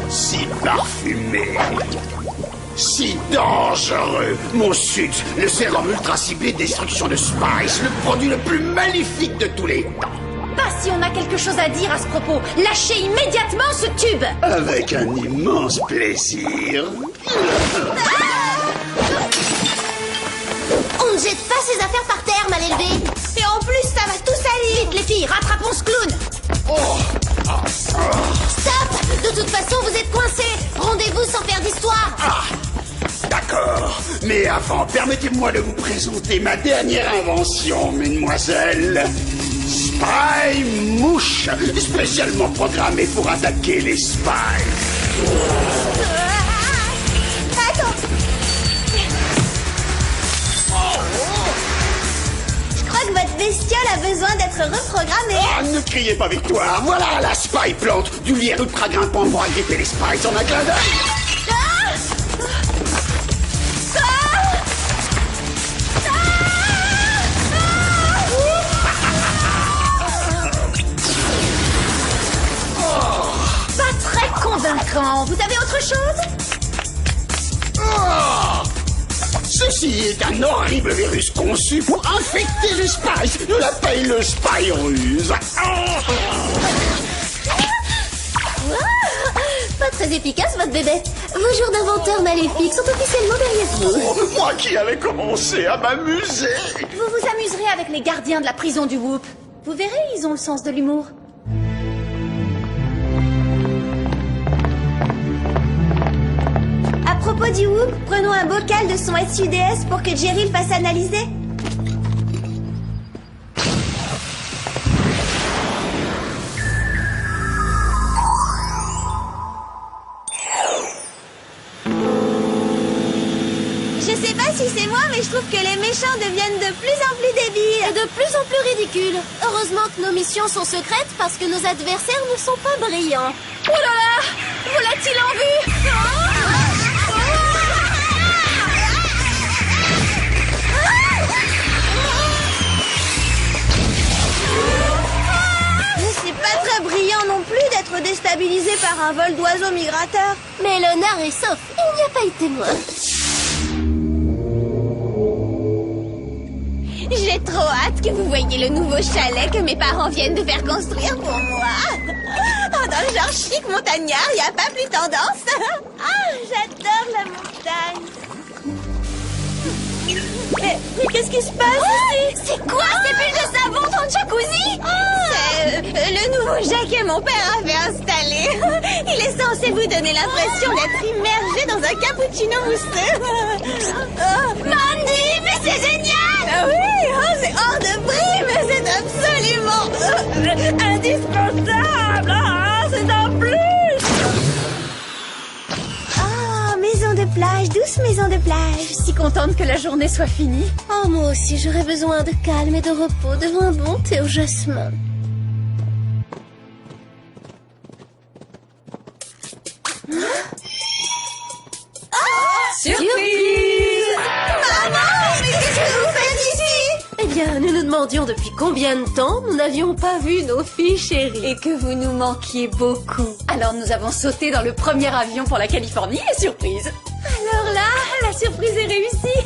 Si parfumé, si dangereux. Mon Sud, le sérum ultra ciblé de destruction de Spice, le produit le plus maléfique de tous les temps. Bah, si on a quelque chose à dire à ce propos, lâchez immédiatement ce tube. Avec un immense plaisir. On ne jette pas ses affaires par terre, mal élevé. Et en plus, ça va tout salir. Vite, les filles, rattrapons ce clown. Stop! De toute façon, vous êtes coincés. Rendez-vous sans faire d'histoire. D'accord, mais avant, permettez-moi de vous présenter ma dernière invention, mesdemoiselles. Spy Mouche, spécialement programmée pour attaquer les spies. Attends. Je crois que votre bestiole a besoin d'être reprogrammée. Ah, ne criez pas victoire. Voilà la Spy Plante, du lierre ultra grimpant pour agripper les spies en un clin d'œil. Convaincant. Vous avez autre chose? Ceci est un horrible virus conçu pour infecter les spies. Je l'appelle le Spy Ruse. Pas très efficace, votre bébé. Vos jours d'inventeur maléfique sont officiellement derrière vous. Moi qui avais commencé à m'amuser. Vous vous amuserez avec les gardiens de la prison du Whoop. Vous verrez, ils ont le sens de l'humour. À propos du Whoop, prenons un bocal de son SUDS pour que Jerry le fasse analyser. Je sais pas si c'est moi, mais je trouve que les méchants deviennent de plus en plus débiles. Et de plus en plus ridicules. Heureusement que nos missions sont secrètes parce que nos adversaires ne sont pas brillants. Oh là là! Vous l'a-t-il en vue? C'est pas très brillant non plus d'être déstabilisé par un vol d'oiseaux migrateurs. Mais l'honneur est sauf, il n'y a pas eu de témoin. J'ai trop hâte que vous voyiez le nouveau chalet que mes parents viennent de faire construire pour moi. Oh, dans le genre chic montagnard, y a pas plus tendance. Ah, j'adore la montagne. Mais qu'est-ce qui se passe ici? C'est quoi ces bulles de savon dans le jacuzzi? C'est le nouveau jet que mon père avait installé. Il est censé vous donner l'impression d'être immergé dans un cappuccino mousseux. Mandy, mais c'est génial! Ah oui, c'est hors de prix, mais c'est absolument indispensable. C'est un plus. Maison de plage, douce maison de plage. Je suis si contente que la journée soit finie. Oh, moi aussi, j'aurais besoin de calme et de repos devant un bon thé au jasmin. Surprise! Maman, mais qu'est-ce que vous faites ici? Eh bien, nous nous demandions depuis combien de temps nous n'avions pas vu nos filles chéries. Et que vous nous manquiez beaucoup. Alors nous avons sauté dans le premier avion pour la Californie et surprise. Alors là, la surprise est réussie.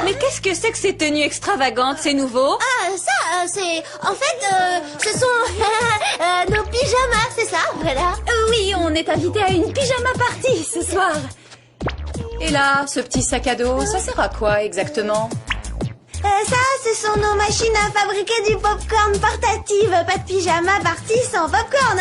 Mais qu'est-ce que c'est que ces tenues extravagantes, c'est nouveau? Ah, ça, c'est... En fait, ce sont nos pyjamas, c'est ça? Voilà. Oui, on est invité à une pyjama party ce soir. Et là, ce petit sac à dos, ça sert à quoi exactement? Ça, ce sont nos machines à fabriquer du popcorn portative. Pas de pyjama party sans popcorn.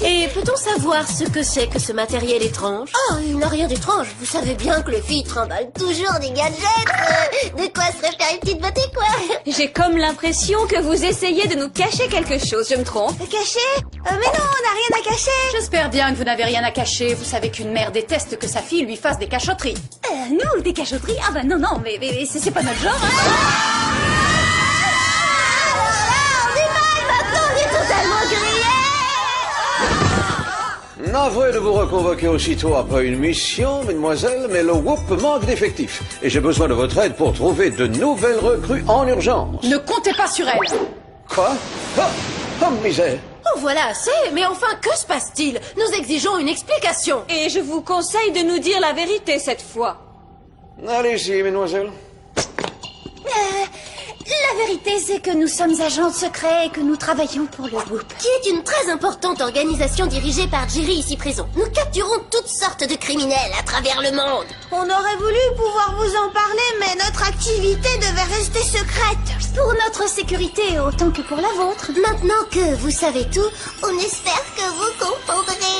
Et peut-on savoir ce que c'est que ce matériel étrange? Oh, il n'a rien d'étrange. Vous savez bien que les filles trimballent toujours des gadgets. De quoi se faire une petite beauté, quoi. J'ai comme l'impression que vous essayez de nous cacher quelque chose, je me trompe? Cacher? Mais non, on n'a rien à cacher. J'espère bien que vous n'avez rien à cacher. Vous savez qu'une mère déteste que sa fille lui fasse des cachotteries. Nous, des cachotteries? Ah bah non, mais c'est pas notre genre. Hein. Navré de vous reconvoquer aussitôt après une mission, mesdemoiselles, mais le Whoop manque d'effectifs. Et j'ai besoin de votre aide pour trouver de nouvelles recrues en urgence. Ne comptez pas sur elle. Quoi? Oh, misère. Oh, voilà assez. Mais enfin, que se passe-t-il? Nous exigeons une explication. Et je vous conseille de nous dire la vérité cette fois. Allez-y, mesdemoiselles. La vérité, c'est que nous sommes agents secrets et que nous travaillons pour le Whoop. Qui est une très importante organisation dirigée par Jerry ici présent. Nous capturons toutes sortes de criminels à travers le monde. On aurait voulu pouvoir vous en parler, mais notre activité devait rester secrète. Pour notre sécurité autant que pour la vôtre. Maintenant que vous savez tout, on espère que vous comprendrez.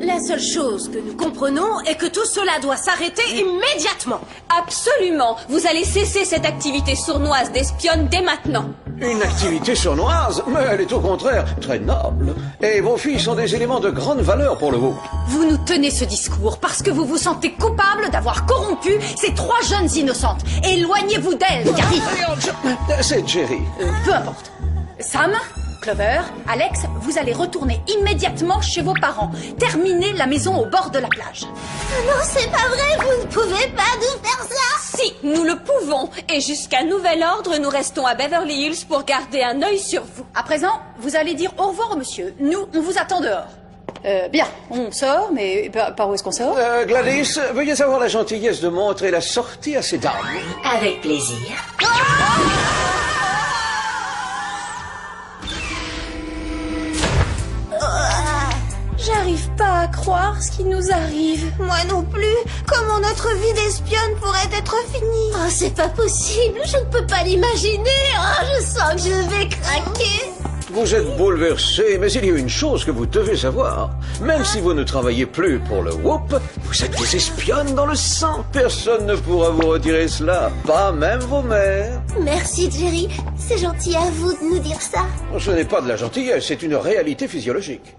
La seule chose que nous comprenons est que tout cela doit s'arrêter immédiatement. Absolument. Vous allez cesser cette activité sournoise d'espionne dès maintenant. Une activité sournoise, mais elle est au contraire très noble. Et vos filles sont des éléments de grande valeur pour le Whoop. Vous nous tenez ce discours parce que vous vous sentez coupable d'avoir corrompu ces 3 jeunes innocentes. Éloignez-vous d'elles, Gary. C'est Jerry. Peu importe. Sam, Clover, Alex, vous allez retourner immédiatement chez vos parents. Terminez la maison au bord de la plage. Non, c'est pas vrai, vous ne pouvez pas nous faire ça. Si, nous le pouvons. Et jusqu'à nouvel ordre, nous restons à Beverly Hills pour garder un œil sur vous. À présent, vous allez dire au revoir au monsieur. Nous, on vous attend dehors. Bien, on sort, mais par où est-ce qu'on sort? Gladys, veuillez avoir la gentillesse de montrer la sortie à ces dames. Avec plaisir. J'arrive pas à croire ce qui nous arrive. Moi non plus. Comment notre vie d'espionne pourrait être finie? Oh, c'est pas possible. Je ne peux pas l'imaginer. Oh, je sens que je vais craquer. Vous êtes bouleversé, mais il y a une chose que vous devez savoir. Même si vous ne travaillez plus pour le Whoop, vous êtes des espionnes dans le sang. Personne ne pourra vous retirer cela, pas même vos mères. Merci, Jerry. C'est gentil à vous de nous dire ça. Ce n'est pas de la gentillesse, c'est une réalité physiologique.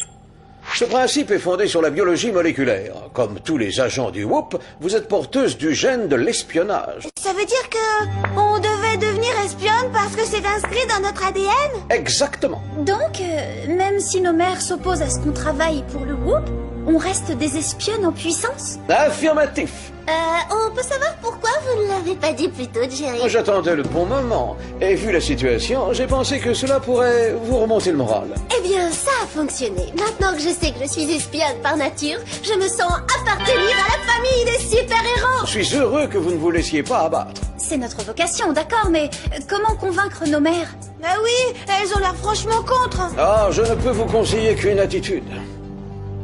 Ce principe est fondé sur la biologie moléculaire. Comme tous les agents du Whoop, vous êtes porteuse du gène de l'espionnage. Ça veut dire que on devait devenir espionne parce que c'est inscrit dans notre ADN? Exactement. Donc, même si nos mères s'opposent à ce qu'on travaille pour le Whoop, on reste des espionnes en puissance? Affirmatif. On peut savoir pourquoi vous ne l'avez pas dit plus tôt, Jerry? J'attendais le bon moment. Et vu la situation, j'ai pensé que cela pourrait vous remonter le moral. Eh bien, ça a fonctionné. Maintenant que je sais que je suis espionne par nature, je me sens appartenir à la famille des super-héros. Je suis heureux que vous ne vous laissiez pas abattre. C'est notre vocation, d'accord, mais comment convaincre nos mères? Ah oui, elles ont l'air franchement contre. Ah, je ne peux vous conseiller qu'une attitude.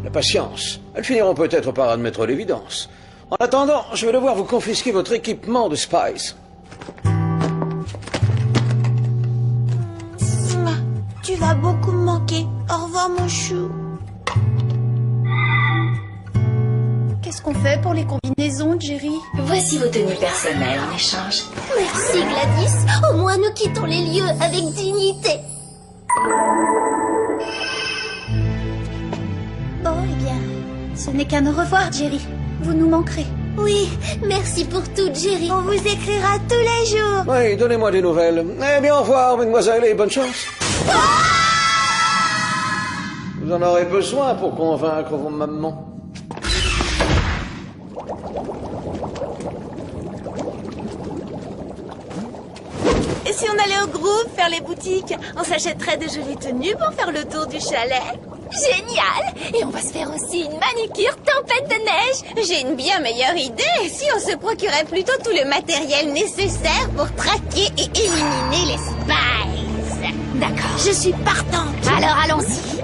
La patience. Elles finiront peut-être par admettre l'évidence. En attendant, je vais devoir vous confisquer votre équipement de Spice. Tu vas beaucoup me manquer. Au revoir, mon chou. Qu'est-ce qu'on fait pour les combinaisons, Jerry? Voici vos tenues personnelles en échange. Merci, Gladys. Au moins, nous quittons les lieux avec dignité. Oh, eh bien, ce n'est qu'un au revoir, Jerry. Vous nous manquerez. Oui, merci pour tout, Jerry. On vous écrira tous les jours. Oui, donnez-moi des nouvelles. Eh bien, au revoir, mesdemoiselles, et bonne chance. Vous en aurez besoin pour convaincre vos mamans. Et si on allait au groupe faire les boutiques, on s'achèterait de jolies tenues pour faire le tour du chalet? Génial! Et on va se faire aussi une manicure tempête de neige. J'ai une bien meilleure idée. Si on se procurait plutôt tout le matériel nécessaire pour traquer et éliminer les Spies. D'accord, je suis partante. Alors allons-y.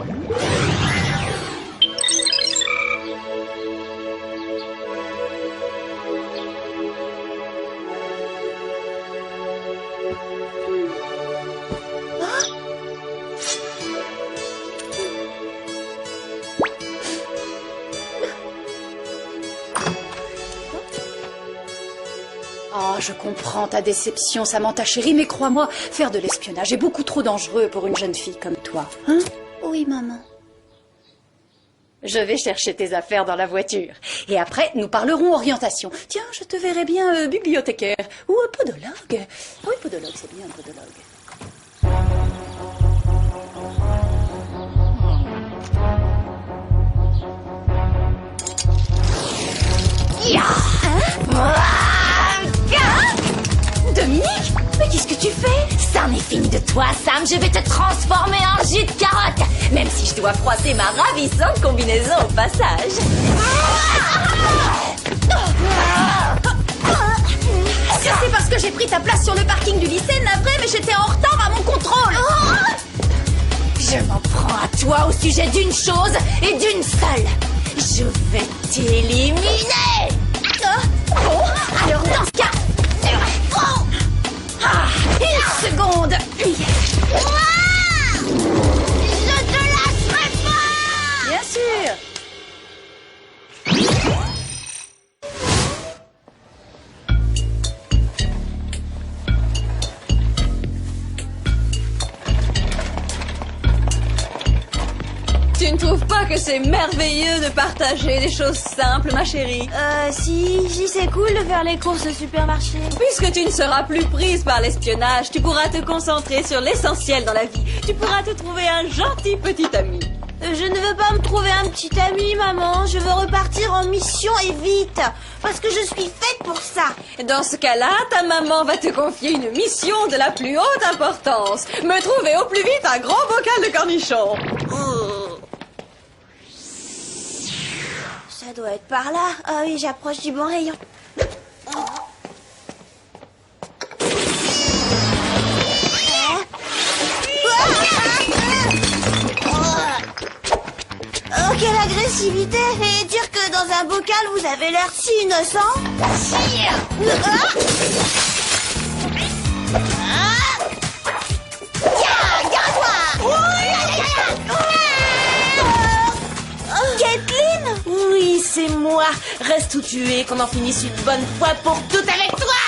Oh, je comprends ta déception, Samantha chérie, mais crois-moi, faire de l'espionnage est beaucoup trop dangereux pour une jeune fille comme toi. Hein? Oui, maman. Je vais chercher tes affaires dans la voiture. Et après, nous parlerons orientation. Tiens, je te verrai bien bibliothécaire ou podologue. Oui, podologue, c'est bien, podologue. Dominique, mais qu'est-ce que tu fais? Ça m'est fini de toi, Sam. Je vais te transformer en jus de carotte, même si je dois froisser ma ravissante combinaison au passage. C'est parce que j'ai pris ta place sur le parking du lycée, navré, mais j'étais en retard à mon contrôle. Je m'en prends à toi au sujet d'une chose et d'une seule. Je vais t'éliminer. Bon, alors dans ce cas... une seconde. Je te lâcherai pas! Bien sûr. Tu ne trouves pas que c'est merveilleux de partager des choses simples, ma chérie? Si, c'est cool de faire les courses au supermarché. Puisque tu ne seras plus prise par l'espionnage, tu pourras te concentrer sur l'essentiel dans la vie. Tu pourras te trouver un gentil petit ami. Je ne veux pas me trouver un petit ami, maman. Je veux repartir en mission et vite. Parce que je suis faite pour ça. Dans ce cas-là, ta maman va te confier une mission de la plus haute importance. Me trouver au plus vite un grand bocal de cornichons. Ça doit être par là. Ah oui, j'approche du bon rayon. Oh, quelle agressivité! Et dire que dans un bocal, vous avez l'air si innocent. Tiens, garde-moi! Kathleen? Oui, c'est moi. Reste où tu es, qu'on en finisse une bonne fois pour toutes avec toi.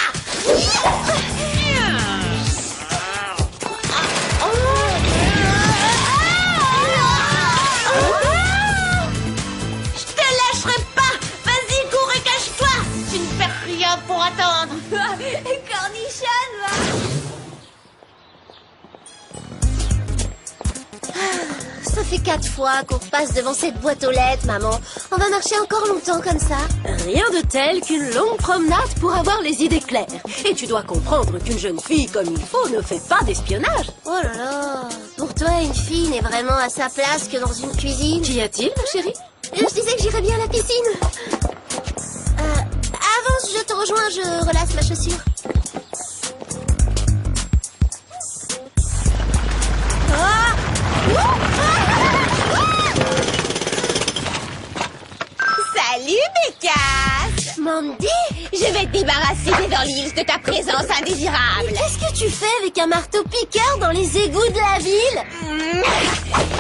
Je te lâcherai pas! Vas-y, cours et cache-toi! Tu ne perds rien pour attendre! Cornichonne, va! Ça fait 4 fois qu'on passe devant cette boîte aux lettres, maman. On va marcher encore longtemps comme ça. Rien de tel qu'une longue promenade pour avoir les idées claires. Et tu dois comprendre qu'une jeune fille comme il faut ne fait pas d'espionnage. Oh là là. Pour toi, une fille n'est vraiment à sa place que dans une cuisine. Qu'y a-t-il, ma chérie? Je disais que j'irais bien à la piscine. Avance, je te rejoins, je relasse ma chaussure. Salut, Bécasse! Mandy, Je vais te débarrasser des enlives de ta présence indésirable. qu'est-ce que tu fais avec un marteau-piqueur dans les égouts de la ville?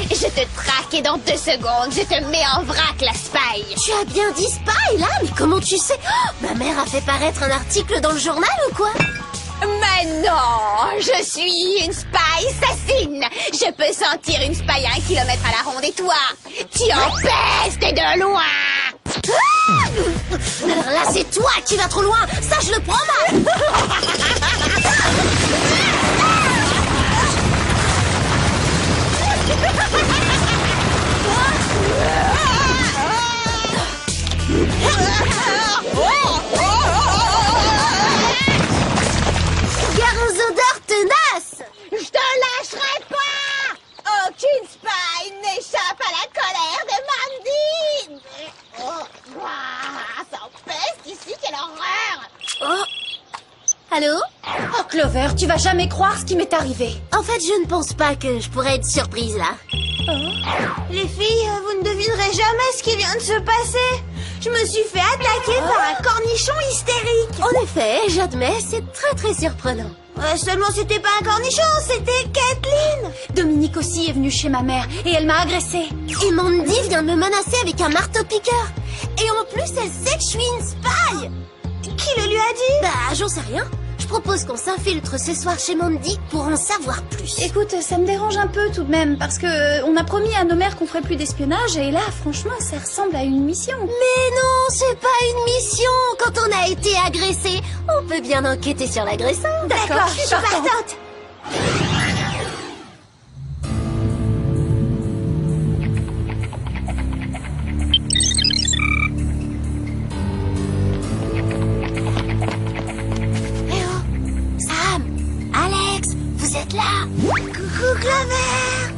Je te traque et dans 2 secondes, je te mets en vrac, la spy. Tu as bien dit spy, là? Mais comment tu sais? Oh, ma mère a fait paraître un article dans le journal ou quoi? Mais non, je suis une spy assassine. Je peux sentir une spy à 1 kilomètre à la ronde et toi, tu empestes de loin. Alors là, c'est toi qui vas trop loin. Ça, je le prends mal. Garonzodor tenace. Je te lâcherai pas. Aucune spy n'échappe à la colère de Mandy. Ça empeste ici, quelle horreur. Allô? Oh, Clover, tu vas jamais croire ce qui m'est arrivé. En fait, je ne pense pas que je pourrais être surprise, là. Les filles, vous ne devinerez jamais ce qui vient de se passer. Je me suis fait attaquer par un cornichon hystérique. En effet, j'admets, c'est très très surprenant. Seulement, c'était pas un cornichon, c'était Kathleen. Dominique aussi est venue chez ma mère et elle m'a agressée. Et Mandy vient de me menacer avec un marteau-piqueur. Et en plus, elle sait que je suis une spy. Qui le lui a dit? Bah, j'en sais rien. Je propose qu'on s'infiltre ce soir chez Mandy pour en savoir plus. Écoute, ça me dérange un peu tout de même, parce que on a promis à nos mères qu'on ferait plus d'espionnage, et là, franchement, ça ressemble à une mission. Mais non, c'est pas une mission. Quand on a été agressé, on peut bien enquêter sur l'agresseur. D'accord, je suis partante. Coucou Clover!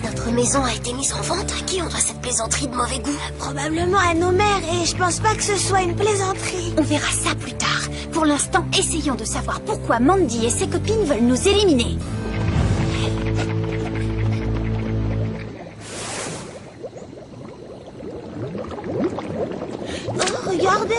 Notre maison a été mise en vente. À qui on doit cette plaisanterie de mauvais goût? Probablement à nos mères, et je pense pas que ce soit une plaisanterie. On verra ça plus tard. Pour l'instant, essayons de savoir pourquoi Mandy et ses copines veulent nous éliminer. Oh, regardez!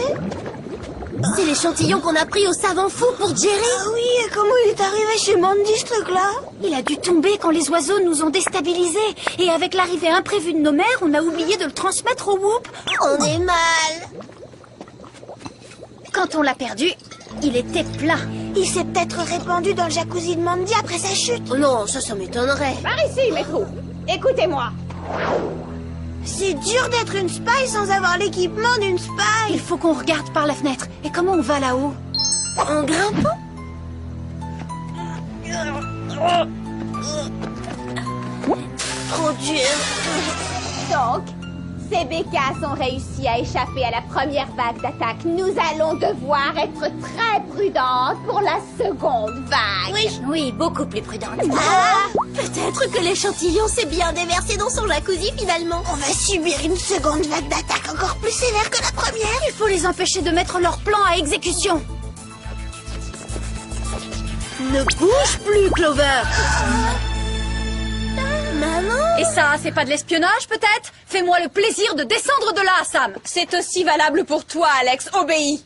C'est l'échantillon qu'on a pris au savant fou pour Jerry. Ah oui, et comment il est arrivé chez Mandy, ce truc-là? Il a dû tomber quand les oiseaux nous ont déstabilisés. Et avec l'arrivée imprévue de nos mères, on a oublié de le transmettre au Whoop. On est mal. Quand on l'a perdu, il était plein. Il s'est peut-être répandu dans le jacuzzi de Mandy après sa chute. Oh non, ça m'étonnerait. Par ici, maître. Écoutez-moi. C'est dur d'être une spy sans avoir l'équipement d'une spy. Il faut qu'on regarde par la fenêtre. Et comment on va là-haut? En grimpant? Trop dur. Donc, ces bécasses ont réussi à échapper à la première vague d'attaque. Nous allons devoir être très prudentes pour la seconde vague. Oui, beaucoup plus prudente. Ah, peut-être que l'échantillon s'est bien déversé dans son jacuzzi finalement. On va subir une seconde vague d'attaque encore plus sévère que la première. Il faut les empêcher de mettre leur plan à exécution. Ne bouge plus, Clover. Maman? Et ça, c'est pas de l'espionnage, peut-être? Fais-moi le plaisir de descendre de là, Sam. C'est aussi valable pour toi, Alex. Obéis.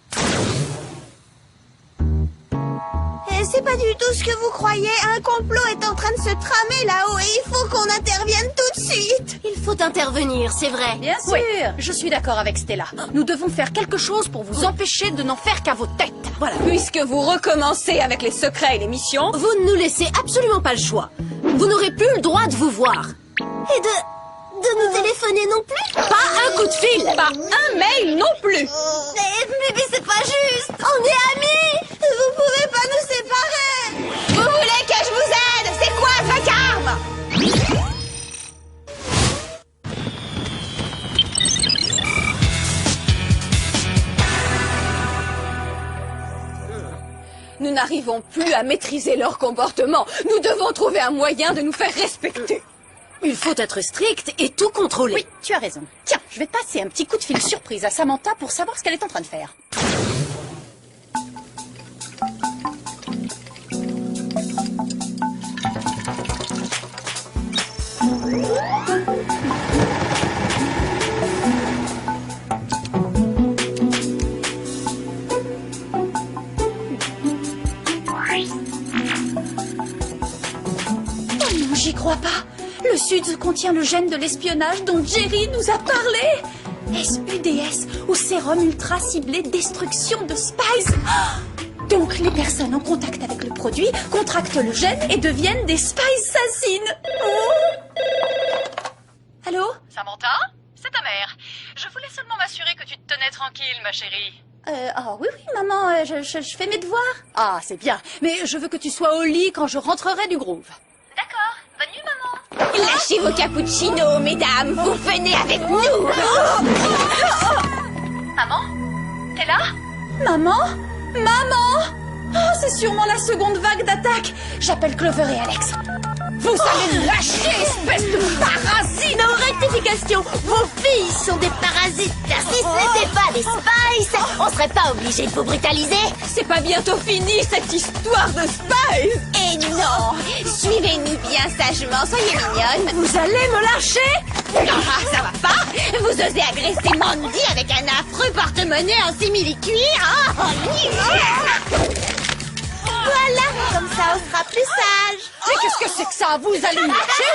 Et c'est pas du tout ce que vous croyez. Un complot est en train de se tramer là-haut et il faut qu'on intervienne tout de suite. Il faut intervenir, c'est vrai. Bien sûr. Oui, je suis d'accord avec Stella. Nous devons faire quelque chose pour vous empêcher de n'en faire qu'à vos têtes. Voilà. Puisque vous recommencez avec les secrets et les missions, Vous ne nous laissez absolument pas le choix. Vous n'aurez plus le droit de vous voir. Et de nous téléphoner non plus. pas un coup de fil, pas un mail non plus. Mais c'est pas juste. On est amis. Vous pouvez pas nous séparer. Vous voulez que je vous aide? C'est quoi ce vacarme? Nous n'arrivons plus à maîtriser leur comportement. Nous devons trouver un moyen de nous faire respecter. Il faut être strict et tout contrôler. Oui, tu as raison. Tiens, je vais te passer un petit coup de fil surprise à Samantha pour savoir ce qu'elle est en train de faire. Oh non, j'y crois pas. Le Sud contient le gène de l'espionnage dont Jerry nous a parlé. SUDS, ou sérum ultra ciblé destruction de spies. Donc les personnes en contact avec le produit contractent le gène et deviennent des spies assassines. Allô? Samantha, c'est ta mère. Je voulais seulement m'assurer que tu te tenais tranquille, ma chérie. Oui, maman, je fais mes devoirs. Ah, c'est bien. Mais je veux que tu sois au lit quand je rentrerai du groove. D'accord, bonne nuit, maman. Lâchez vos cappuccinos, mesdames. Vous venez avec nous. Maman, t'es là? Maman? Oh, c'est sûrement la seconde vague d'attaque. J'appelle Clover et Alex. Vous allez me lâcher, espèce de parasite! Nos rectifications, vos filles sont des parasites. Si ce n'était pas des spies, on serait pas obligé de vous brutaliser. C'est pas bientôt fini cette histoire de spies. Et non, suivez-nous bien sagement, soyez mignonnes. Vous allez me lâcher? Ah, ça va pas? Vous osez agresser Mandy avec un affreux porte-monnaie en simili-cuir? Voilà, comme ça on sera plus sage. Mais qu'est-ce que c'est que ça? Vous allez me lâcher?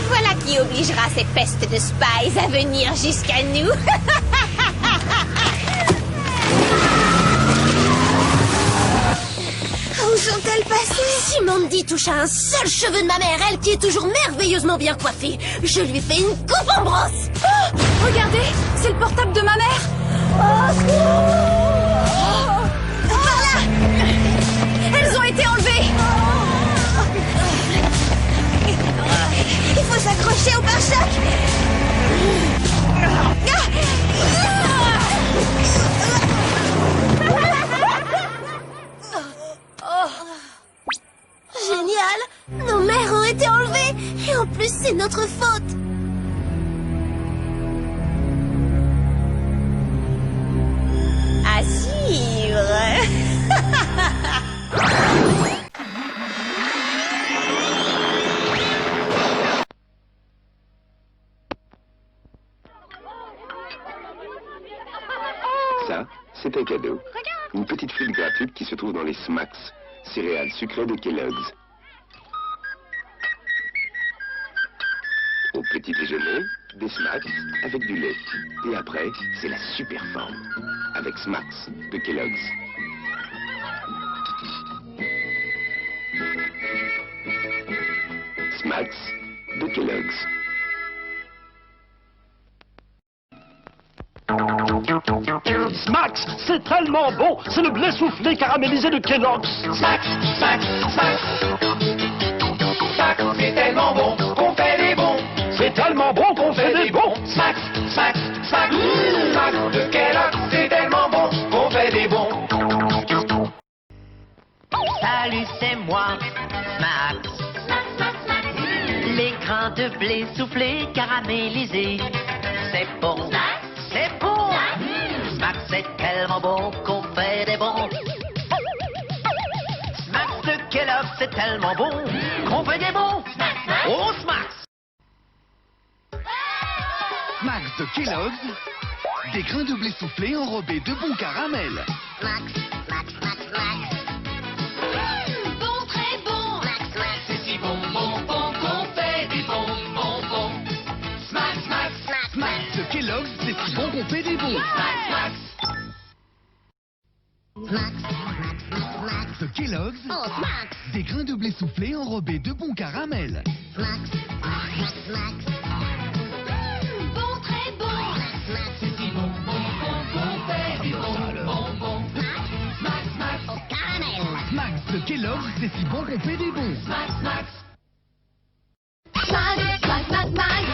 Voilà qui obligera ces pestes de spies à venir jusqu'à nous. Où sont-elles passées? Si Mandy touche à un seul cheveu de ma mère, elle qui est toujours merveilleusement bien coiffée, je lui fais une coupe en brosse. Oh, regardez, c'est le portable de ma mère. Par là! Elles ont été enlevées. Il faut s'accrocher au pare-choc. Génial! Nos mères ont été enlevées! Et en plus, c'est notre faute! À suivre. Ça, c'est un cadeau. Une petite flûte gratuite qui se trouve dans les Smacks, céréales sucrées de Kellogg's. Au petit déjeuner, des Smacks avec du lait. Et après, c'est la super forme, avec Smacks de Kellogg's. Smacks de Kellogg's. Smacks, c'est tellement bon. C'est le blé soufflé caramélisé de Kellogg's. Smacks, Smacks, Smacks. Smacks, c'est tellement bon qu'on fait des bons. C'est tellement bon qu'on fait des bons. Smacks, Smacks, Smacks. Smacks de Kellogg's, c'est tellement bon qu'on fait des bons. Salut, c'est moi, Smacks. Les grains de blé soufflés caramélisés. C'est bon. C'est bon. Smacks, c'est tellement bon qu'on fait des bons. Smacks de Kellogg's, c'est tellement bon qu'on fait des bons. Oh, Smacks. Smacks de Kellogg's, des grains de blé soufflés enrobés de bon caramel. Max, Max, Max, Max. Bon, très bon. Max, Max. C'est si bon, bon, bon qu'on fait des bons, bons, bons. Smacks, Smacks, Smacks de Kellogg's, c'est si bon qu'on fait des bons. Smacks, Smacks. Max, Max, Max, Max. De Kellogg's, Oh, Max. des grains de blé soufflés enrobés de bon caramel. Max, Max, Max. Bon, très bon. Max, Max. C'est si bon, bon, bon qu'on fait des bons, bons, bons. Max, Smacks, Smacks. au caramel. Smacks de Kellogg's, c'est si bon qu'on fait des bons. Smacks, Smacks. Max, Max, Max, Max.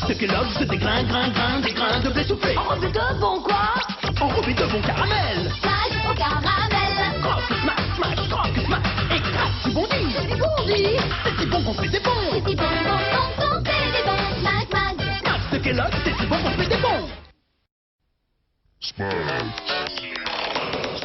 De Kellogg's, c'est des grains de blé soufflé. Enrobé de bon quoi? Enrobés de bon caramel. Max, au caramel. Croque, smack, smash, croque, smack. Écrase, tu bondis. C'est du bondi. C'est si bon qu'on fait des bons. C'est si bon, bon, bon, qu'on fait des bons. Max, Max. Smacks de Kellogg's, c'est si bon qu'on fait des bons.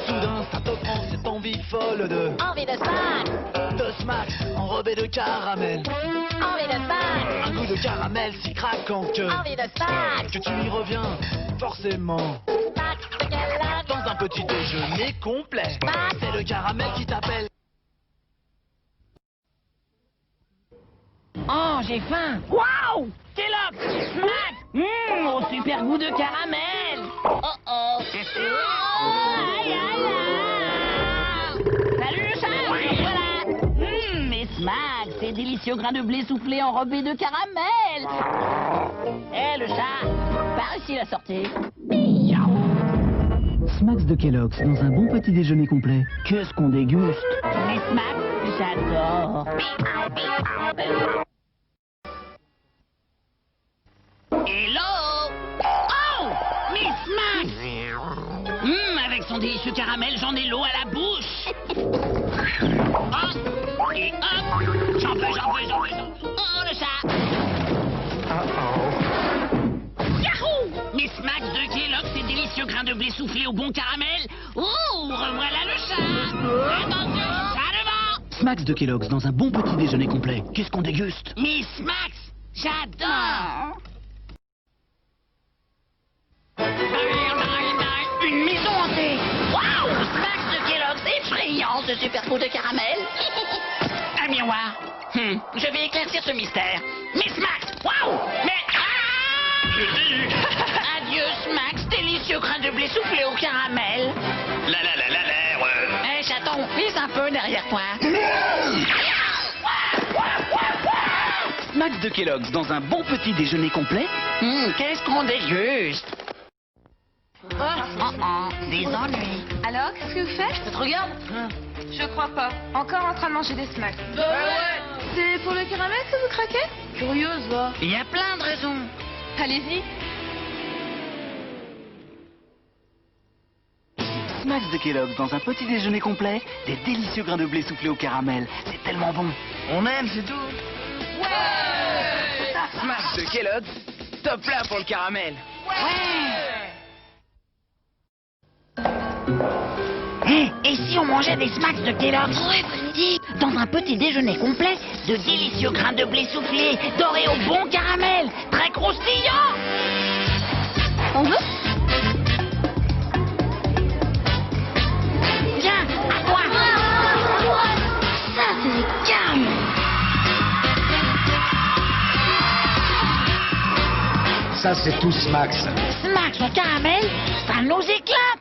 Soudain, ça te prend cette envie folle de... Envie de Smacks. De Smacks, enrobé de caramel. Envie de Smacks. Un goût de caramel si craquant que... Envie de Smacks. Que tu y reviens, forcément. Smacks de Kellogg's. Dans un petit déjeuner complet. Smacks. C'est le caramel qui t'appelle. Oh, j'ai faim. Waouh! Kellogg's! Smacks! Au super goût de caramel! Oh oh! Aïe, aïe, aïe. Salut le chat! Voilà! Mais Smacks, ces délicieux grains de blé soufflés enrobés de caramel! Eh, le chat! Par ici la sortie! Smacks de Kellogg's dans un bon petit déjeuner complet. Qu'est-ce qu'on déguste? Les Smacks, j'adore! Hello! Oh! Miss Max! Avec son délicieux caramel, j'en ai l'eau à la bouche! Hop! Et hop! J'en veux! Oh, le chat! Yahoo! Miss Max de Kellogg's, ces délicieux grains de blé soufflés au bon caramel! Oh! Revoilà le chat! Attention! Ça devant! Smacks de Kellogg's dans un bon petit déjeuner complet. Qu'est-ce qu'on déguste? Miss Max! J'adore! Une maison hantée! Waouh! Smacks de Kellogg's effrayant, ce super pot de caramel! Un miroir! Je vais éclaircir ce mystère. Miss Max, waouh! Mais... Adieu, Max, délicieux grain de blé soufflé au caramel. Hé, chaton, vise un peu derrière toi. Max de Kellogg's dans un bon petit déjeuner complet. Qu'est-ce qu'on déguste? Des ennuis. Alors, qu'est-ce que vous faites? Ça te regarde? Je crois pas. Encore en train de manger des smacks. C'est pour le caramel que vous craquez? Curieuse, va. Il y a plein de raisons. Allez-y. Smacks de Kellogg's dans un petit déjeuner complet. Des délicieux grains de blé soufflés au caramel. C'est tellement bon. On aime, c'est tout. Smacks de Kellogg's, top là pour le caramel. Et si on mangeait des smacks de Kellogg's? Ouais, bonne idée. Dans un petit déjeuner complet, de délicieux grains de blé soufflés, dorés au bon caramel, très croustillant. On veut? Viens, à toi. Ça, c'est calme. Ça, c'est tout Smacks. Smacks au caramel, ça nous éclate.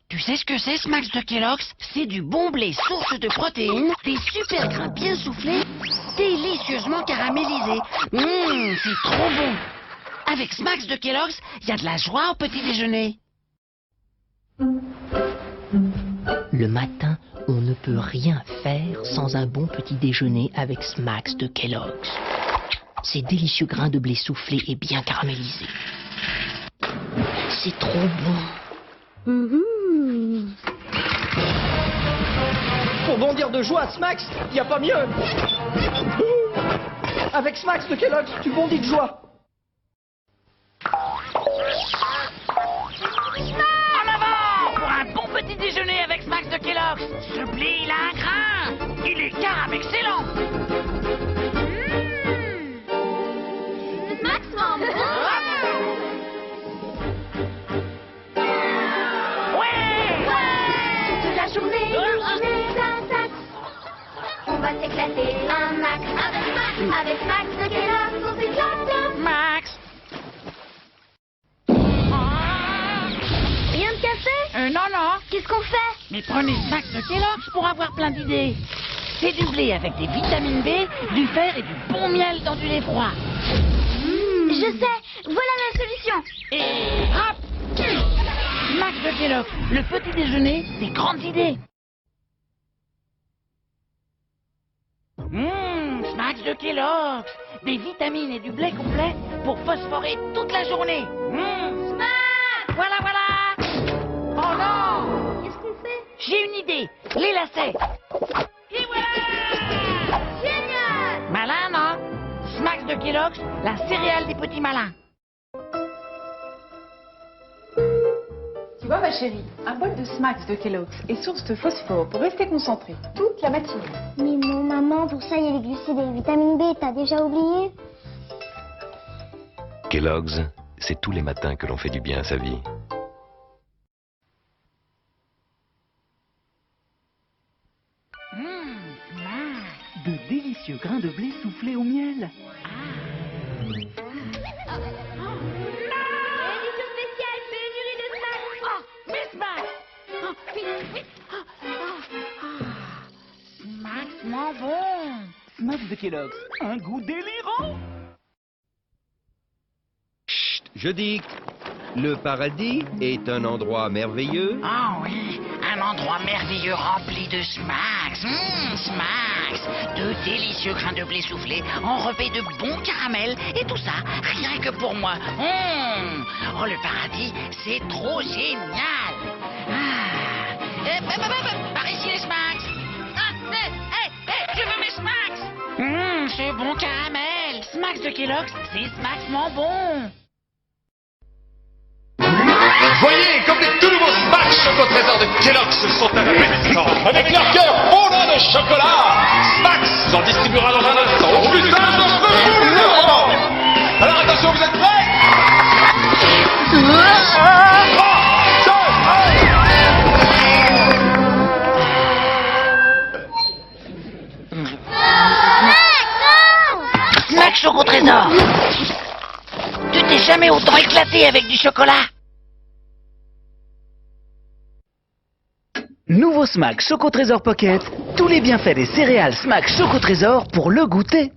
Tu sais ce que c'est, Smacks de Kellogg's? C'est du bon blé source de protéines, des super grains bien soufflés, délicieusement caramélisés. C'est trop bon. Avec Smacks de Kellogg's, il y a de la joie au petit déjeuner. Le matin, on ne peut rien faire sans un bon petit déjeuner avec Smacks de Kellogg's. Ces délicieux grains de blé soufflés et bien caramélisés. C'est trop bon. Pour bondir de joie, Smacks, y a pas mieux. Avec Smacks de Kellogg's, tu bondis de joie. En avant pour un bon petit déjeuner avec Smacks de Kellogg's. Ce blé, il a un grain. Il est caram excellent. Smacks mange. La journée, on va s'éclater un max avec Max de Kellogg's, on s'éclate. Max. Rien de café? Non. Qu'est-ce qu'on fait? Mais prenez Smacks de Kellogg's pour avoir plein d'idées. C'est du blé avec des vitamines B, du fer et du bon miel dans du lait froid. Je sais, voilà la solution. Et hop! Smacks de Kellogg's, le petit déjeuner des grandes idées. Smacks de Kellogg's, des vitamines et du blé complet pour phosphorer toute la journée. Voilà. Oh non! Qu'est-ce qu'on fait? J'ai une idée, les lacets. Et voilà! Génial! Malin, non? Smacks de Kellogg's, la céréale des petits malins. Tu vois ma chérie, un bol de Smacks de Kellogg's est source de phosphore pour rester concentré toute la matinée. Mais non maman, pour ça il y a les glucides et les vitamines B, t'as déjà oublié? Kellogg's, c'est tous les matins que l'on fait du bien à sa vie. De délicieux grains de blé soufflés au miel. Smacks bon. Smacks de Kellogg's, un goût délirant. Chut, je dicte. Le paradis est un endroit merveilleux. Ah oui, un endroit merveilleux rempli de Smacks. Smacks, de délicieux grains de blé soufflés enrobés de bon caramel et tout ça rien que pour moi. Oh, le paradis, c'est trop génial. Par ici les Smacks. Je veux mes Smacks. C'est bon caramel. Smacks de Kellogg's, c'est Smacks bon. Voyez comme les tout nouveaux Smacks Choco Trésor de Kellogg's sont appétissants. Avec leur cœur fondant de chocolat, Smacks en distribuera dans un instant. Oh putain, j'en peux plus les enfants. Alors attention, vous êtes prêts? 3, 2, 1. Nord. Tu t'es jamais autant éclaté avec du chocolat. Nouveau Smack Choco Trésor Pocket. Tous les bienfaits des céréales Smack Choco Trésor pour le goûter.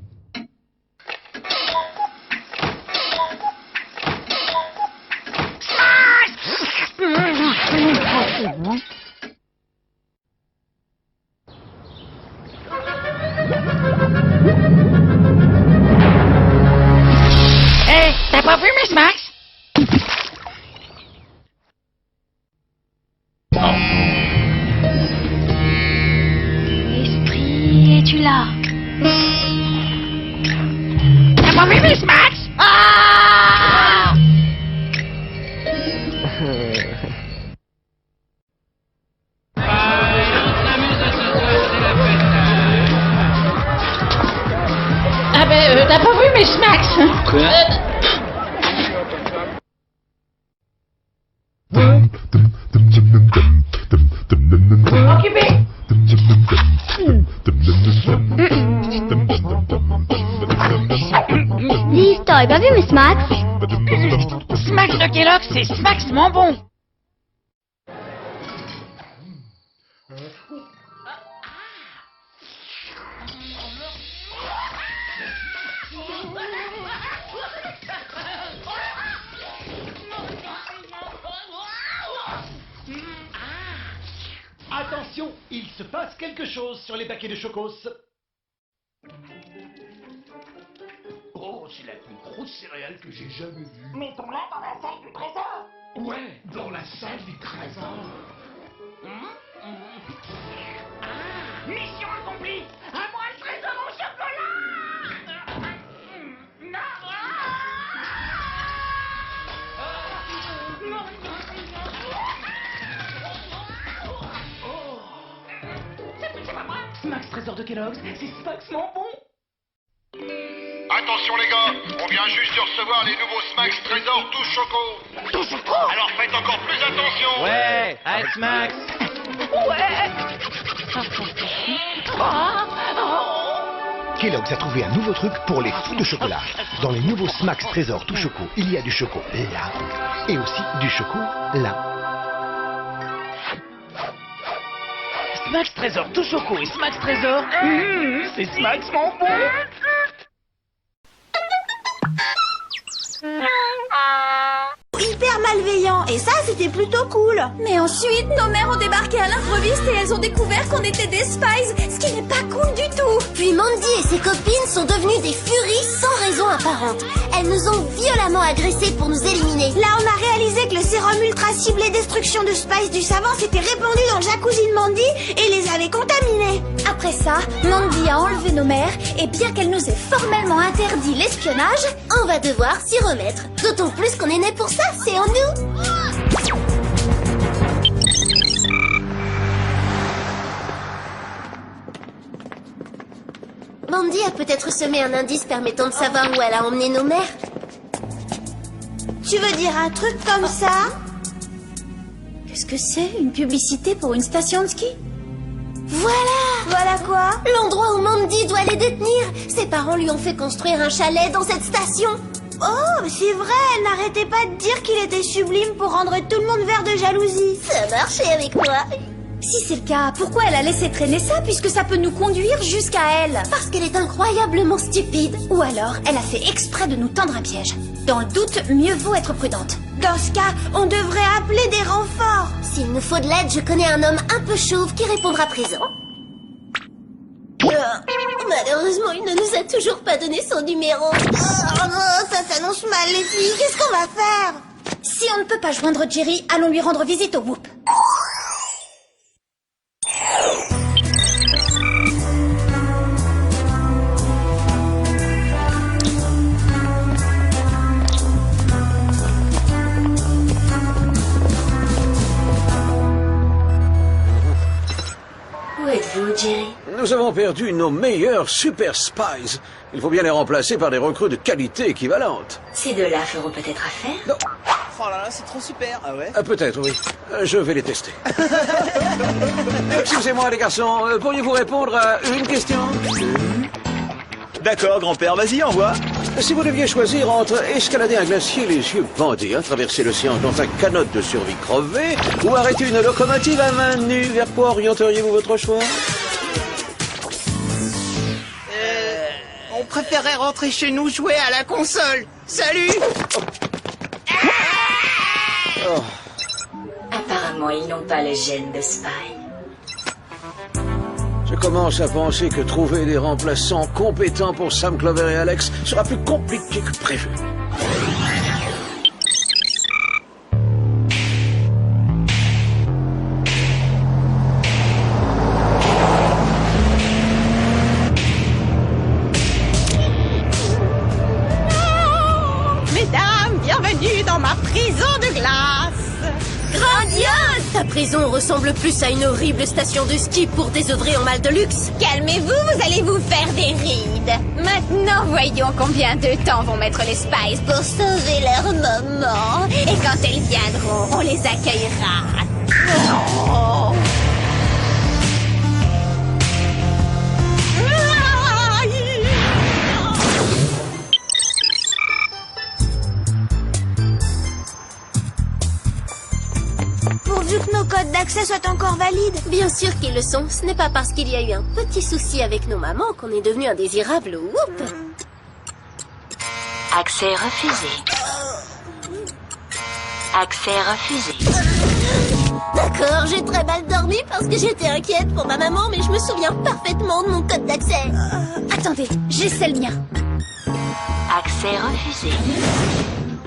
Hé, t'as pas vu mes Smacks? Esprit, es-tu là? T'as pas vu mes Smacks? Ah! Ah ben, t'as pas vu mes Smacks? Quoi? Occupé. Dis, t'aurais pas vu mes Smacks? Smacks de Kellogg's, c'est Smacks mon bon. Attention, il se passe quelque chose sur les paquets de chocos. Oh, c'est la plus grosse céréale que j'ai jamais vue. Mettons-la dans la salle du trésor. Ouais, dans la salle du trésor. Mission accomplie. À moi le trésor au chocolat. C'est pas moi. Smacks Trésor de Kellogg's, c'est Smacks mon bon. Attention les gars, on vient juste de recevoir les nouveaux Smacks Trésor tout choco. Tout choco. Alors faites encore plus attention. Ouais, Ice Max. Kellogg's a trouvé un nouveau truc pour les fous de chocolat. Dans les nouveaux Smacks Trésor tout choco, il y a du choco là et aussi du choco là. Smacks Trésor tout choco et Smacks Trésor, c'est Smacks mon bon. Hyper malveillant, et ça c'était plutôt cool. Mais ensuite, nos mères ont débarqué à l'improviste et elles ont découvert qu'on était des spies, ce qui n'est pas cool du tout. Puis Mandy et ses copines sont devenues des furies sans raison apparente. Elles nous ont violemment agressés pour nous éliminer. Là, on a réalisé que le sérum ultra ciblé destruction de Spice du savant s'était répandu dans le jacuzzi de Mandy et les avait contaminés. Après ça, Mandy a enlevé nos mères et bien qu'elle nous ait formellement interdit l'espionnage, on va devoir s'y remettre. D'autant plus qu'on est né pour ça, c'est en nous. Mandy a peut-être semé un indice permettant de savoir où elle a emmené nos mères. Tu veux dire un truc comme ça? Qu'est-ce que c'est? Une publicité pour une station de ski? Voilà quoi? L'endroit où Mandy doit les détenir. Ses parents lui ont fait construire un chalet dans cette station. Oh, c'est vrai, elle n'arrêtait pas de dire qu'il était sublime pour rendre tout le monde vert de jalousie. Ça a marché avec moi. Si c'est le cas, pourquoi elle a laissé traîner ça puisque ça peut nous conduire jusqu'à elle? Parce qu'elle est incroyablement stupide. Ou alors, elle a fait exprès de nous tendre un piège. Dans le doute, mieux vaut être prudente. Dans ce cas, on devrait appeler des renforts. S'il nous faut de l'aide, je connais un homme un peu chauve qui répondra présent. Malheureusement, il ne nous a toujours pas donné son numéro. Oh non, ça s'annonce mal, les filles. Qu'est-ce qu'on va faire? Si on ne peut pas joindre Jerry, allons lui rendre visite au Whoop. Où êtes-vous, Jerry? Nous avons perdu nos meilleurs super spies. Il faut bien les remplacer par des recrues de qualité équivalente. Ces deux-là feront peut-être affaire? Non. Oh là là, c'est trop super. Ah ouais? Peut-être, oui. Je vais les tester. Excusez-moi, les garçons, pourriez-vous répondre à une question? D'accord, grand-père, vas-y, envoie. Si vous deviez choisir entre escalader un glacier les yeux bandés, traverser l'océan dans un canot de survie crevé, ou arrêter une locomotive à main nue, vers quoi orienteriez-vous votre choix? On préférait rentrer chez nous jouer à la console. Salut! Oh. Apparemment, ils n'ont pas les gènes de Spy. Je commence à penser que trouver des remplaçants compétents pour Sam, Clover et Alex sera plus compliqué que prévu. Mesdames, bienvenue dans ma prison de glace. Grandiose! Ta prison ressemble plus à une horrible station de ski pour désœuvrés en mal de luxe. Calmez-vous, vous allez vous faire des rides. Maintenant, voyons combien de temps vont mettre les Spies pour sauver leur maman. Et quand elles viendront, on les accueillera. Oh. Pourvu que nos codes d'accès soient encore valides. Bien sûr qu'ils le sont. Ce n'est pas parce qu'il y a eu un petit souci avec nos mamans qu'on est devenu indésirable. Whoop. Accès refusé. Accès refusé. D'accord, j'ai très mal dormi parce que j'étais inquiète pour ma maman, mais je me souviens parfaitement de mon code d'accès. Attendez, j'essaie le mien. Accès refusé.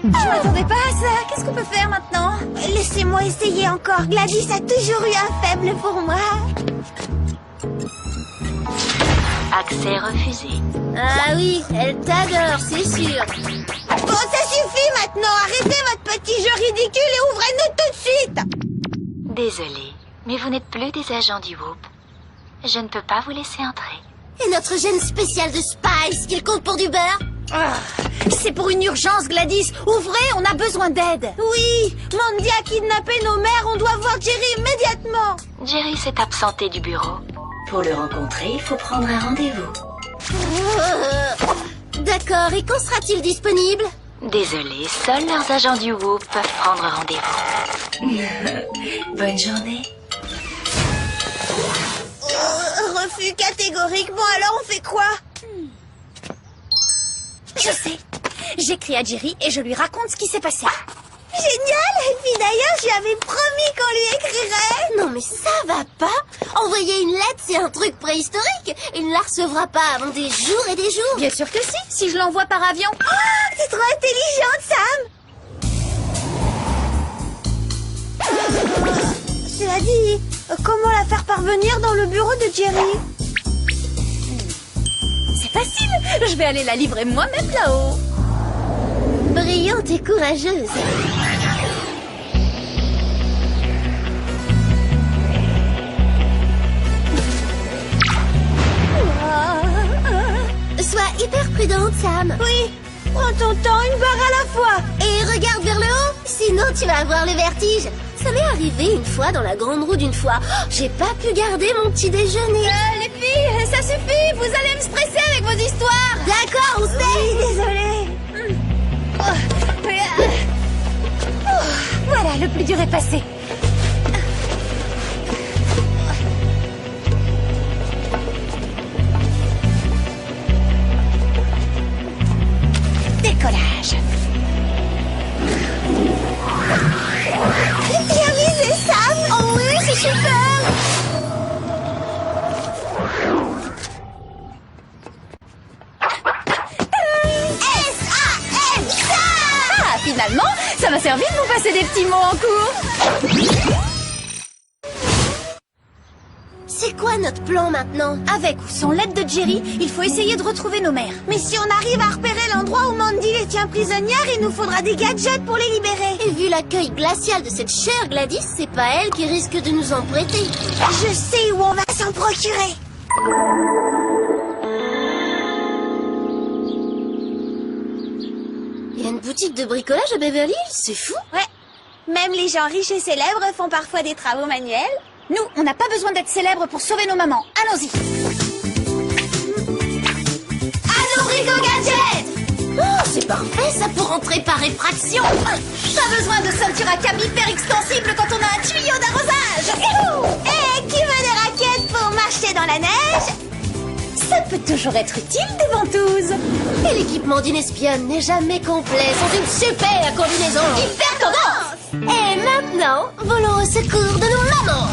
Je m'attendais pas à ça. Qu'est-ce qu'on peut faire maintenant? Laissez-moi essayer encore. Gladys a toujours eu un faible pour moi. Accès refusé. Ah oui, elle t'adore, c'est sûr. Bon, ça suffit maintenant. Arrêtez votre petit jeu ridicule et ouvrez-nous tout de suite. Désolé, mais vous n'êtes plus des agents du Whoop. Je ne peux pas vous laisser entrer. Et notre gène spécial de Spice, qu'il compte pour du beurre? C'est pour une urgence, Gladys. Ouvrez, on a besoin d'aide. Oui, Mandy a kidnappé nos mères. On doit voir Jerry immédiatement. Jerry s'est absenté du bureau. Pour le rencontrer, il faut prendre un rendez-vous. D'accord, et quand sera-t-il disponible? Désolé, seuls leurs agents du Whoop peuvent prendre rendez-vous. Bonne journée. Refus catégorique. Bon, alors on fait quoi? Je sais. J'écris à Jerry et je lui raconte ce qui s'est passé. Génial! Et puis d'ailleurs, je lui avais promis qu'on lui écrirait. Non mais ça va pas. Envoyer une lettre, c'est un truc préhistorique. Il ne la recevra pas avant des jours et des jours. Bien sûr que si je l'envoie par avion. Oh, t'es trop intelligente, Sam. Cela dit, comment la faire parvenir dans le bureau de Jerry? C'est facile. Je vais aller la livrer moi-même là-haut. Brillante et courageuse. Sois hyper prudente, Sam. Oui, prends ton temps, une barre à la fois. Et regarde vers le haut, sinon tu vas avoir le vertige. Ça m'est arrivé une fois dans la grande roue d'une fois. Oh, j'ai pas pu garder mon petit déjeuner. Les filles, ça suffit. Vous allez me stresser avec vos histoires. D'accord, on sait. Oui, désolée. Voilà, le plus dur est passé. Décollage. Bien visé, Sam. Oh oui, c'est super. Finalement, ça m'a servi de vous passer des petits mots en cours. C'est quoi notre plan maintenant? Avec ou sans l'aide de Jerry, il faut essayer de retrouver nos mères. Mais si on arrive à repérer l'endroit où Mandy les tient prisonnières, il nous faudra des gadgets pour les libérer. Et vu l'accueil glacial de cette chère Gladys, c'est pas elle qui risque de nous en prêter. Je sais où on va s'en procurer. Il y a une boutique de bricolage à Beverly Hills, c'est fou. Ouais, même les gens riches et célèbres font parfois des travaux manuels. Nous, on n'a pas besoin d'être célèbres pour sauver nos mamans. Allons-y. À nos brico gadgets. Oh, c'est parfait, ça pour entrer par effraction. Pas besoin de ceinture à câble hyper extensible quand on a un tuyau d'arrosage. Et qui veut des raquettes pour marcher dans la neige? Ça peut toujours être utile, des ventouses. Et l'équipement d'une espionne n'est jamais complet sans une super combinaison hyper tendance. Et maintenant, volons au secours de nos mamans.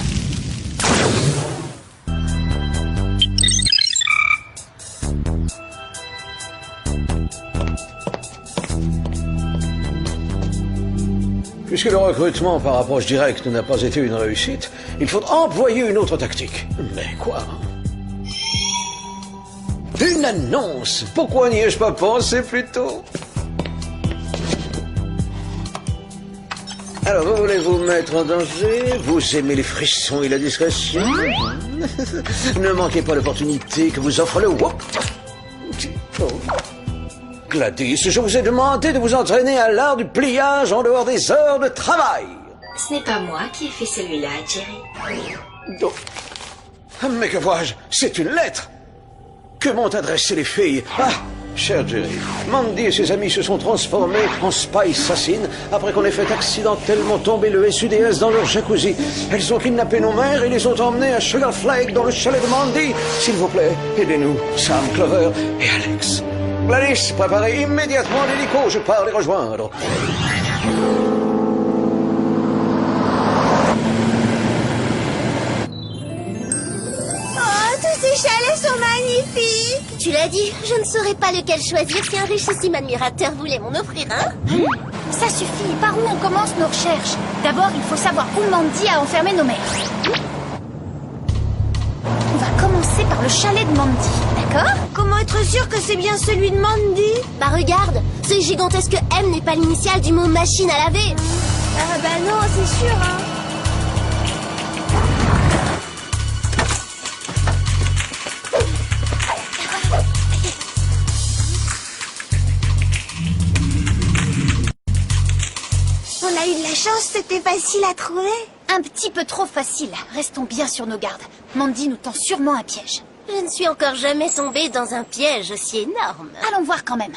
Puisque le recrutement par approche directe n'a pas été une réussite, il faut employer une autre tactique. Mais quoi? Une annonce! Pourquoi n'y ai-je pas pensé plus tôt? Alors, vous voulez vous mettre en danger? Vous aimez les frissons et la discrétion? Ne manquez pas l'opportunité que vous offre le WOP. Oh. Gladys, je vous ai demandé de vous entraîner à l'art du pliage en dehors des heures de travail. Ce n'est pas moi qui ai fait celui-là, Jerry. Oh. Mais que vois-je? C'est une lettre! Que m'ont adressé les filles? Ah, cher Jerry, Mandy et ses amis se sont transformés en Spice Assassines après qu'on ait fait accidentellement tomber le SUDS dans leur jacuzzi. Elles ont kidnappé nos mères et les ont emmenés à Sugar Flake dans le chalet de Mandy. S'il vous plaît, aidez-nous, Sam, Clover et Alex. Gladys, préparez immédiatement l'hélico, je pars les rejoindre. Tous ces chalets sont magnifiques. Tu l'as dit, je ne saurais pas lequel choisir si un richissime admirateur voulait m'en offrir un. Ça suffit, par où on commence nos recherches? D'abord, il faut savoir où Mandy a enfermé nos mères. On va commencer par le chalet de Mandy, d'accord? Comment être sûr que c'est bien celui de Mandy? Bah regarde, ce gigantesque M n'est pas l'initiale du mot machine à laver. Ah bah non, c'est sûr, hein. On a eu de la chance, c'était facile à trouver. Un petit peu trop facile. Restons bien sur nos gardes. Mandy nous tend sûrement un piège. Je ne suis encore jamais tombée dans un piège aussi énorme. Allons voir quand même.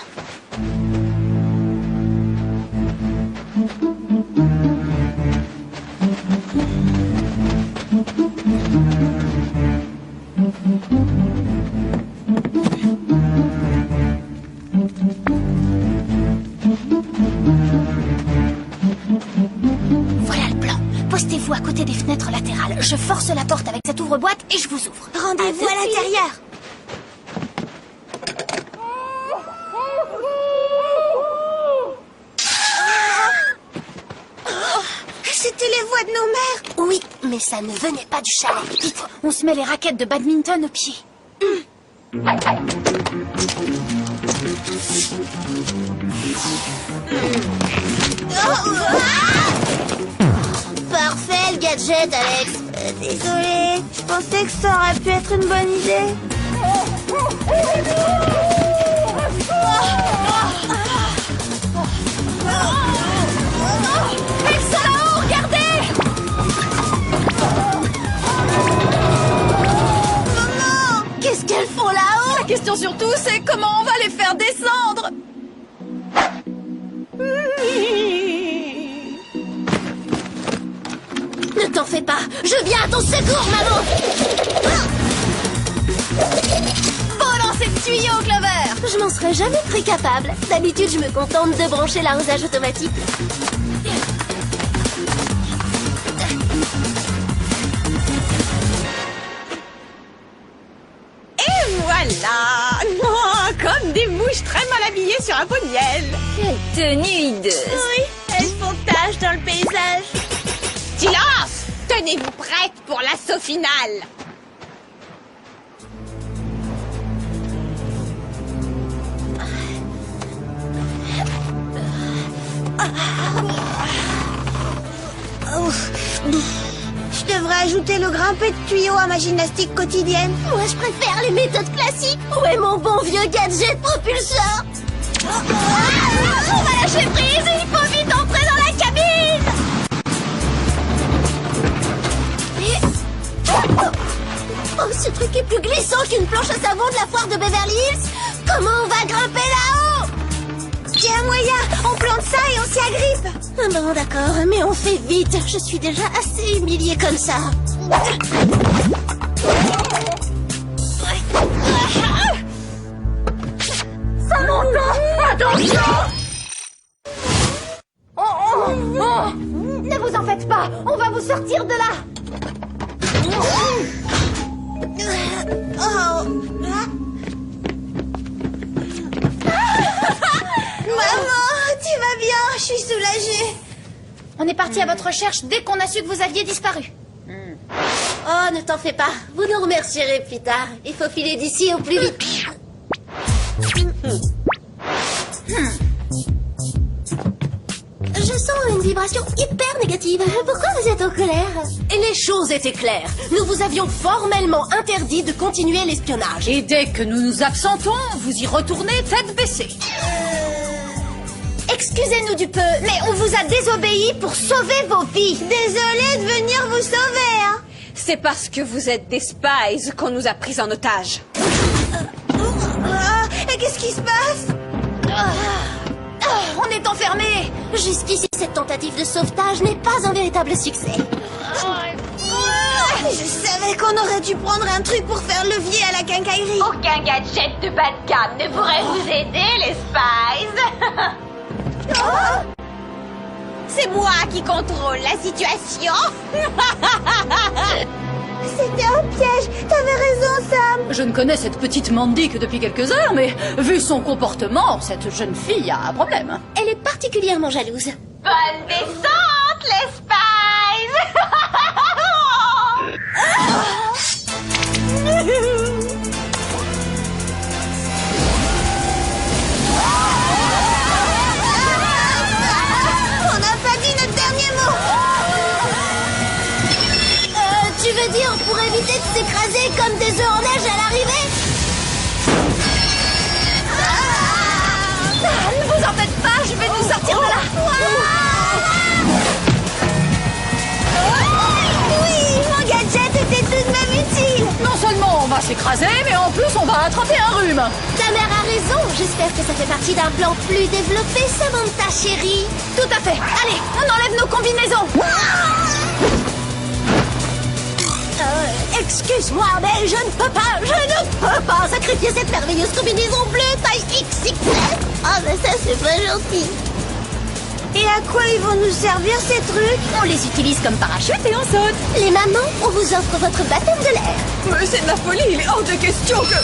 Voilà le plan. Postez-vous à côté des fenêtres latérales. Je force la porte avec cette ouvre-boîte et je vous ouvre. Rendez-vous à l'intérieur. C'était les voix de nos mères. Oui, mais ça ne venait pas du chalet. Vite, on se met les raquettes de badminton aux pieds. Parfait le gadget, Alex. Désolée, je pensais que ça aurait pu être une bonne idée. Elles sont là-haut, regardez! Maman, qu'est-ce qu'elles font là-haut? La question surtout, c'est comment on va les faire descendre. Ne t'en fais pas, je viens à ton secours, maman. Beau lancer de tuyau, Clover. Je m'en serais jamais très capable. D'habitude, je me contente de brancher l'arrosage automatique. Et voilà. Oh, comme des mouches très mal habillées sur un pot de miel. Quelle tenue hideuse. Oui, elles font tache dans le paysage. Silence! Tenez-vous prête pour l'assaut final. Je devrais ajouter le grimpé de tuyaux à ma gymnastique quotidienne. Moi, je préfère les méthodes classiques. Où est mon bon vieux gadget propulseur? On va lâcher prise et il faut vite entrer dans la cabine. Oh, ce truc est plus glissant qu'une planche à savon de la foire de Beverly Hills. Comment on va grimper là-haut? Il y a un moyen, on plante ça et on s'y agrippe. Bon, d'accord, mais on fait vite. Je suis déjà assez humiliée comme ça. Ça monte. Attention. Ne vous en faites pas, on va vous sortir de là. Maman, tu vas bien? Je suis soulagée. On est parti à votre recherche dès qu'on a su que vous aviez disparu. Oh, ne t'en fais pas. Vous nous remercierez plus tard. Il faut filer d'ici au plus vite. Je sens une vibration hyper négative. Pourquoi vous êtes en colère? Et les choses étaient claires. Nous vous avions formellement interdit de continuer l'espionnage. Et dès que nous nous absentons, vous y retournez tête baissée. Excusez-nous du peu, mais on vous a désobéi pour sauver vos vies. Désolée de venir vous sauver, hein. C'est parce que vous êtes des spies qu'on nous a pris en otage. Qu'est-ce qui se passe? On est enfermés. Jusqu'ici, cette tentative de sauvetage n'est pas un véritable succès. Je savais qu'on aurait dû prendre un truc pour faire levier à la quincaillerie. Aucun gadget de bas de gamme ne pourrait vous aider, les spies. C'est moi qui contrôle la situation. C'était un piège. T'avais raison, Sam. Je ne connais cette petite Mandy que depuis quelques heures, mais vu son comportement, cette jeune fille a un problème. Elle est particulièrement jalouse. Bonne descente, les spies. On n'a pas dit notre dernier mot. Tu veux dire pour éviter de s'écraser comme des œufs en neige à l'arrivée? Ne vous en faites pas, je vais nous sortir de là. Oui, mon gadget était tout de même utile. Non seulement on va s'écraser, mais en plus on va attraper un rhume. Ta mère a raison. J'espère que ça fait partie d'un plan plus développé, Samantha chérie. Tout à fait. Allez, on enlève nos combinaisons. Excuse-moi, mais je ne peux pas sacrifier cette merveilleuse combinaison bleue taille XXL. Ah, mais ça, c'est pas gentil. Et à quoi ils vont nous servir, ces trucs? On les utilise comme parachute et on saute. Les mamans, on vous offre votre baptême de l'air. Mais c'est de la folie, il est hors de question que...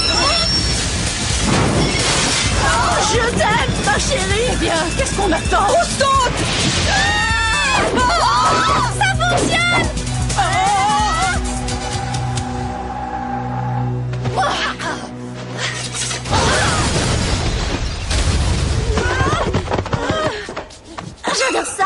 Oh, je t'aime, ma chérie. Eh bien, qu'est-ce qu'on attend? On saute. Ça fonctionne. J'adore ça.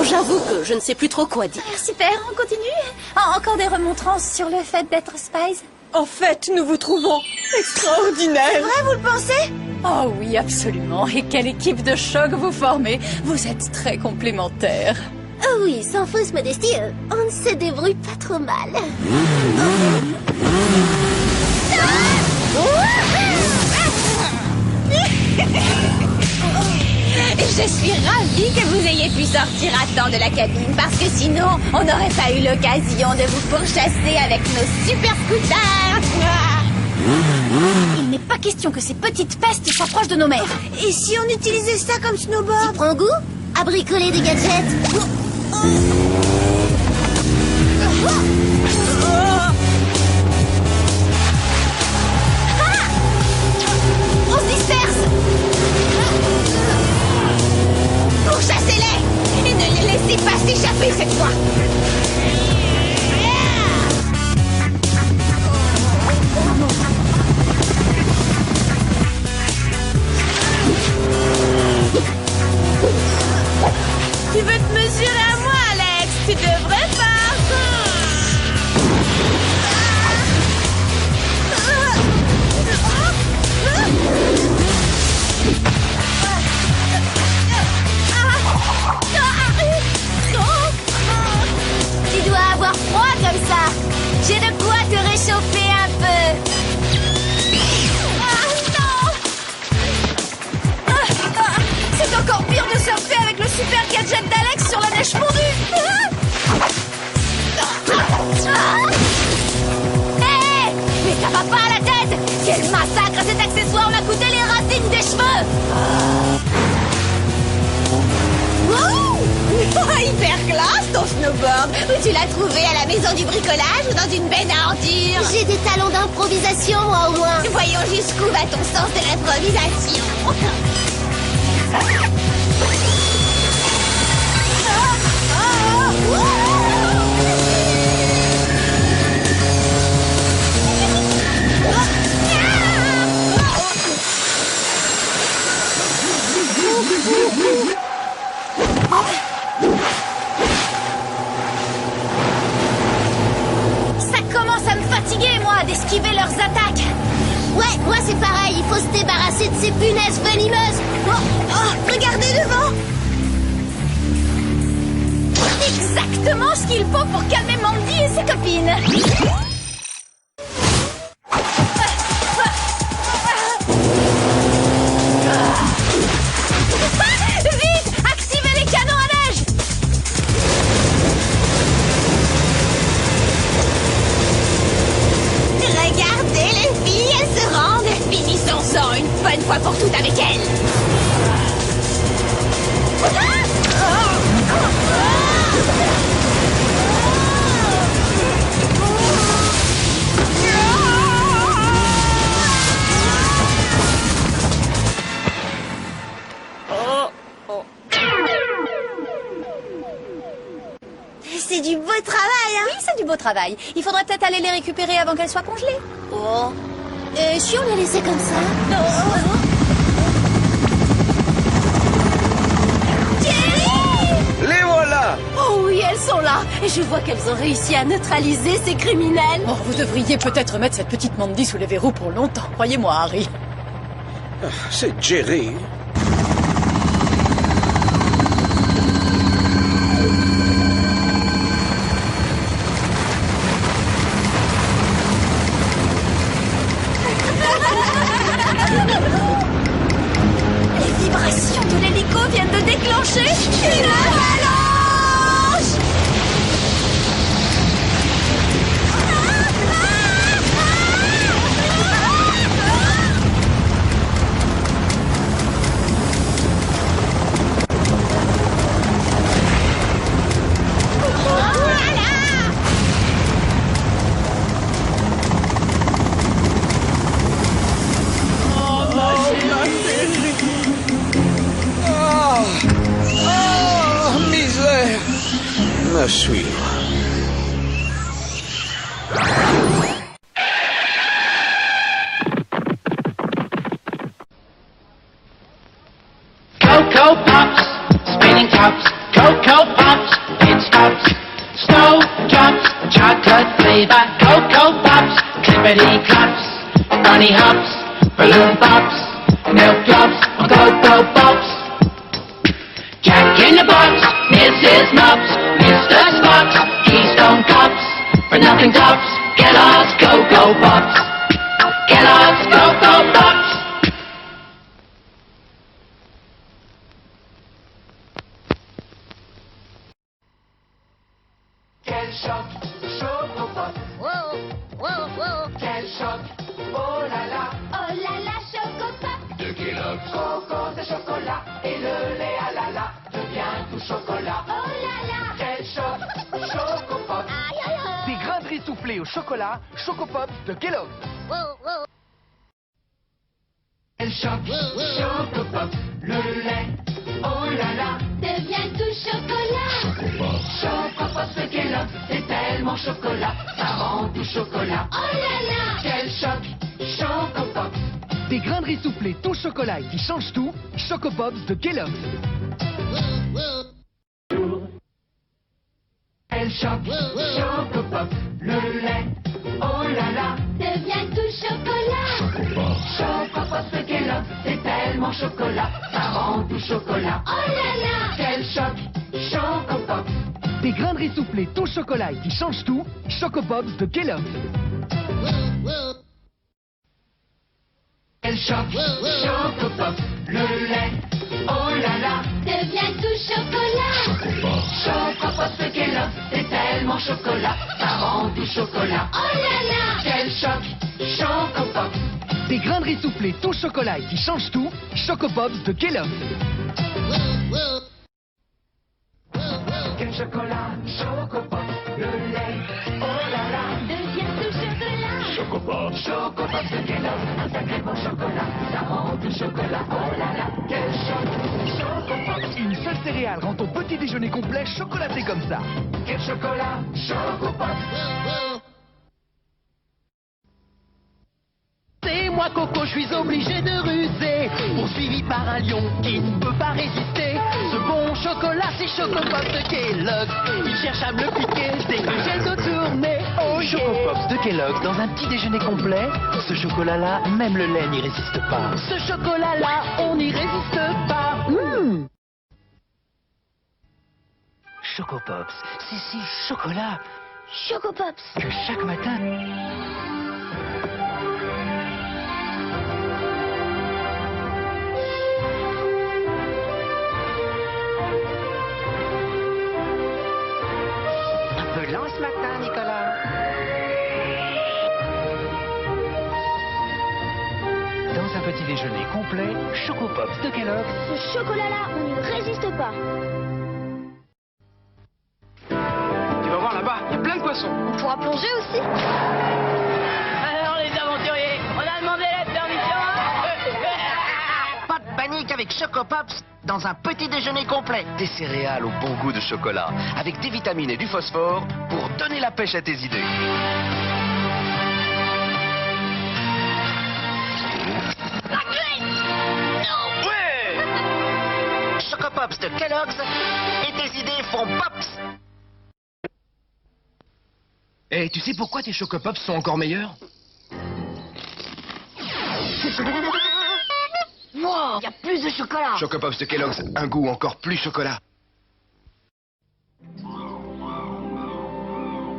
J'avoue que je ne sais plus trop quoi dire. Super, on continue. Encore des remontrances sur le fait d'être spies? En fait, nous vous trouvons extraordinaires. C'est vrai, vous le pensez? Oh oui, absolument. Et quelle équipe de choc vous formez. Vous êtes très complémentaires. Oh oui, sans fausse modestie, on ne se débrouille pas trop mal. Je suis ravie que vous ayez pu sortir à temps de la cabine, parce que sinon, on n'aurait pas eu l'occasion de vous pourchasser avec nos super scooters. Il n'est pas question que ces petites pestes s'approchent de nos mères. Et si on utilisait ça comme snowboard? Tu prends goût à bricoler des gadgets? On se disperse. Pourchassez-les et ne les laissez pas s'échapper cette fois. Tu veux te mesurer à moi, Alex? Tu devrais pas. jet d'Alex sur la neige fondue. Hé! Mais ça va pas à la tête! Quel massacre cet accessoire m'a coûté les racines des cheveux! Wow! Hyper classe ton snowboard! Où tu l'as trouvé, à la maison du bricolage ou dans une benne à ordures? J'ai des talents d'improvisation, moi au moins! Voyons jusqu'où va ton sens de l'improvisation! Ça commence à me fatiguer, moi, d'esquiver leurs attaques. Ouais, moi c'est pareil, il faut se débarrasser de ces punaises venimeuses. Regardez devant. Exactement ce qu'il faut pour calmer Mandy et ses copines. Vite, activez les canons à neige. Regardez les filles, elles se rendent. Finissons-en une bonne fois pour toutes avec elles. C'est du beau travail, hein? Oui, c'est du beau travail. Il faudrait peut-être aller les récupérer avant qu'elles soient congelées. Oh. Si on les laissait comme ça? Les voilà! Oh oui, elles sont là. Et je vois qu'elles ont réussi à neutraliser ces criminels. Oh, vous devriez peut-être mettre cette petite Mandy sous les verrous pour longtemps. Croyez-moi, Harry. C'est Jerry. Les vibrations de l'hélico viennent de déclencher une avalanche. Misère! À suivre. Cocoa Pops, spinning tops, Cocoa Pops, pit stops, snow drops, chocolate flavor, Cocoa Pops, clippity clops, bunny hops, balloon pops, milk drops, Cocoa Pops. Jack in the Box, Mrs. Mops, Mr. Spots, Keystone Cops, for nothing tops, Kellogg's Cocoa Pops, Kellogg's Cocoa Pops. Quel choc, Chocopop. Wow, wow, wow. Quel choc, oh là là. Oh là là, Chocopop. De Kellogg's, coco de chocolat. Et le lait à la la devient tout chocolat. Oh là là. Quel choc, Chocopop. Aïe, aïe, aïe. Des grains soufflés au chocolat, Chocopops de Kellogg's. Wow, wow. Quel choc, Chocopop. Le lait, oh là là. Devient tout chocolat. Chocopop de Kellogg's, c'est tellement chocolat. Ça rend tout chocolat. Oh là là. Quel choc, Chocopop. Des grains soufflés tout chocolat qui changent tout, Chocopops de Kellogg's. Quel choc, Chocopop. Le lait, oh là là. Devient tout chocolat. Chocopop de Kellogg's, c'est tellement chocolat. Ça rend tout chocolat. Oh là là. Quel choc, Chocopop. Des grains soufflés tout chocolat qui changent tout, Chocopops de Kellogg's. Quel choc, Chocopop. Le lait, oh là là, Deviens tout chocolat. Chocopops de Kellogg's, c'est tellement chocolat, ça rend tout chocolat. Oh là là. Quel choc, Chocopops. Des grains de riz soufflés tout chocolat et qui changent tout, Choco Pops de Kellogg's. Quel chocolat, Chocopops, le lait, oh là là, Deviens tout chocolat. Chocopops, Chocopops de Kellogg's, un sacré bon chocolat, ça rend tout chocolat, oh là là, quel choc, Chocopops. Une seule céréale rend ton petit déjeuner complet chocolaté comme ça. Quel chocolat, Chocopops. C'est moi Coco, je suis obligé de ruser. Poursuivi par un lion qui ne peut pas résister. Ce bon chocolat, c'est Choco Pops de Kellogg's. Il cherche à me le piquer dès que j'ai le tourné. Oh yeah. Choco Pops de Kellogg's dans un petit déjeuner complet. Ce chocolat-là, même le lait n'y résiste pas. Ce chocolat-là, on n'y résiste pas. Choco Pops, c'est si chocolat Choco Pops. que chaque matin... Un peu lent ce matin, Nicolas. Dans un petit déjeuner complet, Choco Pops de Kellogg's. Ce chocolat-là, on n'y résiste pas. Tu vas voir là-bas, il y a plein de poissons. On pourra plonger aussi. Alors les aventuriers, on a demandé la permission. Pas de panique avec Choco Pops dans un petit déjeuner complet. Des céréales au bon goût de chocolat, avec des vitamines et du phosphore pour donner la pêche à tes idées. Ouais. Choco Pops de Kellogg's et tes idées font pops. Et tu sais pourquoi tes Choco Pops sont encore meilleurs? Wow, il y a plus de chocolat. Choco Pops de Kellogg's, un goût encore plus chocolat.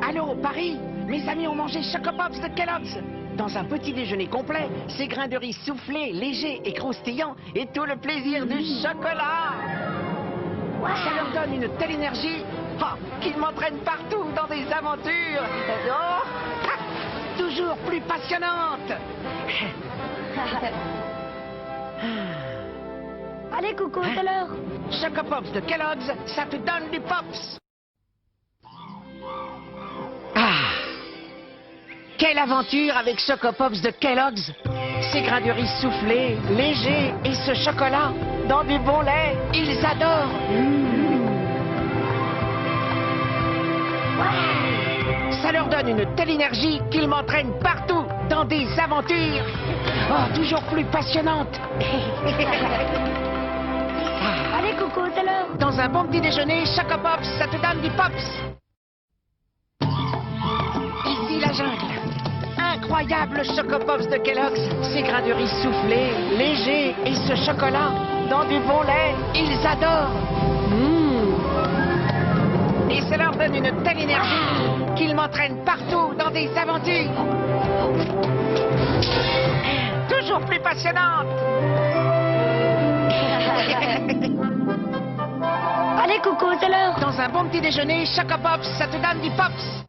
Allô, Paris, mes amis ont mangé Choco Pops de Kellogg's. Dans un petit déjeuner complet, ces grains de riz soufflés, légers et croustillants, et tout le plaisir du chocolat. Ça leur donne une telle énergie qu'ils m'entraînent partout dans des aventures. Toujours plus passionnantes. Allez, Coco, tout à l'heure. Choco Pops de Kellogg's, ça te donne du pops. Quelle aventure avec Choco Pops de Kellogg's. Ces grains de riz soufflés, légers, et ce chocolat dans du bon lait, ils adorent. Ça leur donne une telle énergie qu'ils m'entraînent partout dans des aventures. Toujours plus passionnantes. Allez, Coco, tout à l'heure. Dans un bon petit déjeuner, Choco Pops, ça te donne du pops. Ici la jungle. Incroyable Choco Pops de Kellogg's. Ces grains de riz soufflés, légers, et ce chocolat dans du bon lait, ils adorent. Et ça leur donne une telle énergie qu'ils m'entraînent partout dans des aventures. Toujours plus passionnantes. Allez, Coco, tout à l'heure. Dans un bon petit déjeuner, Choco Pops, ça te donne du pops.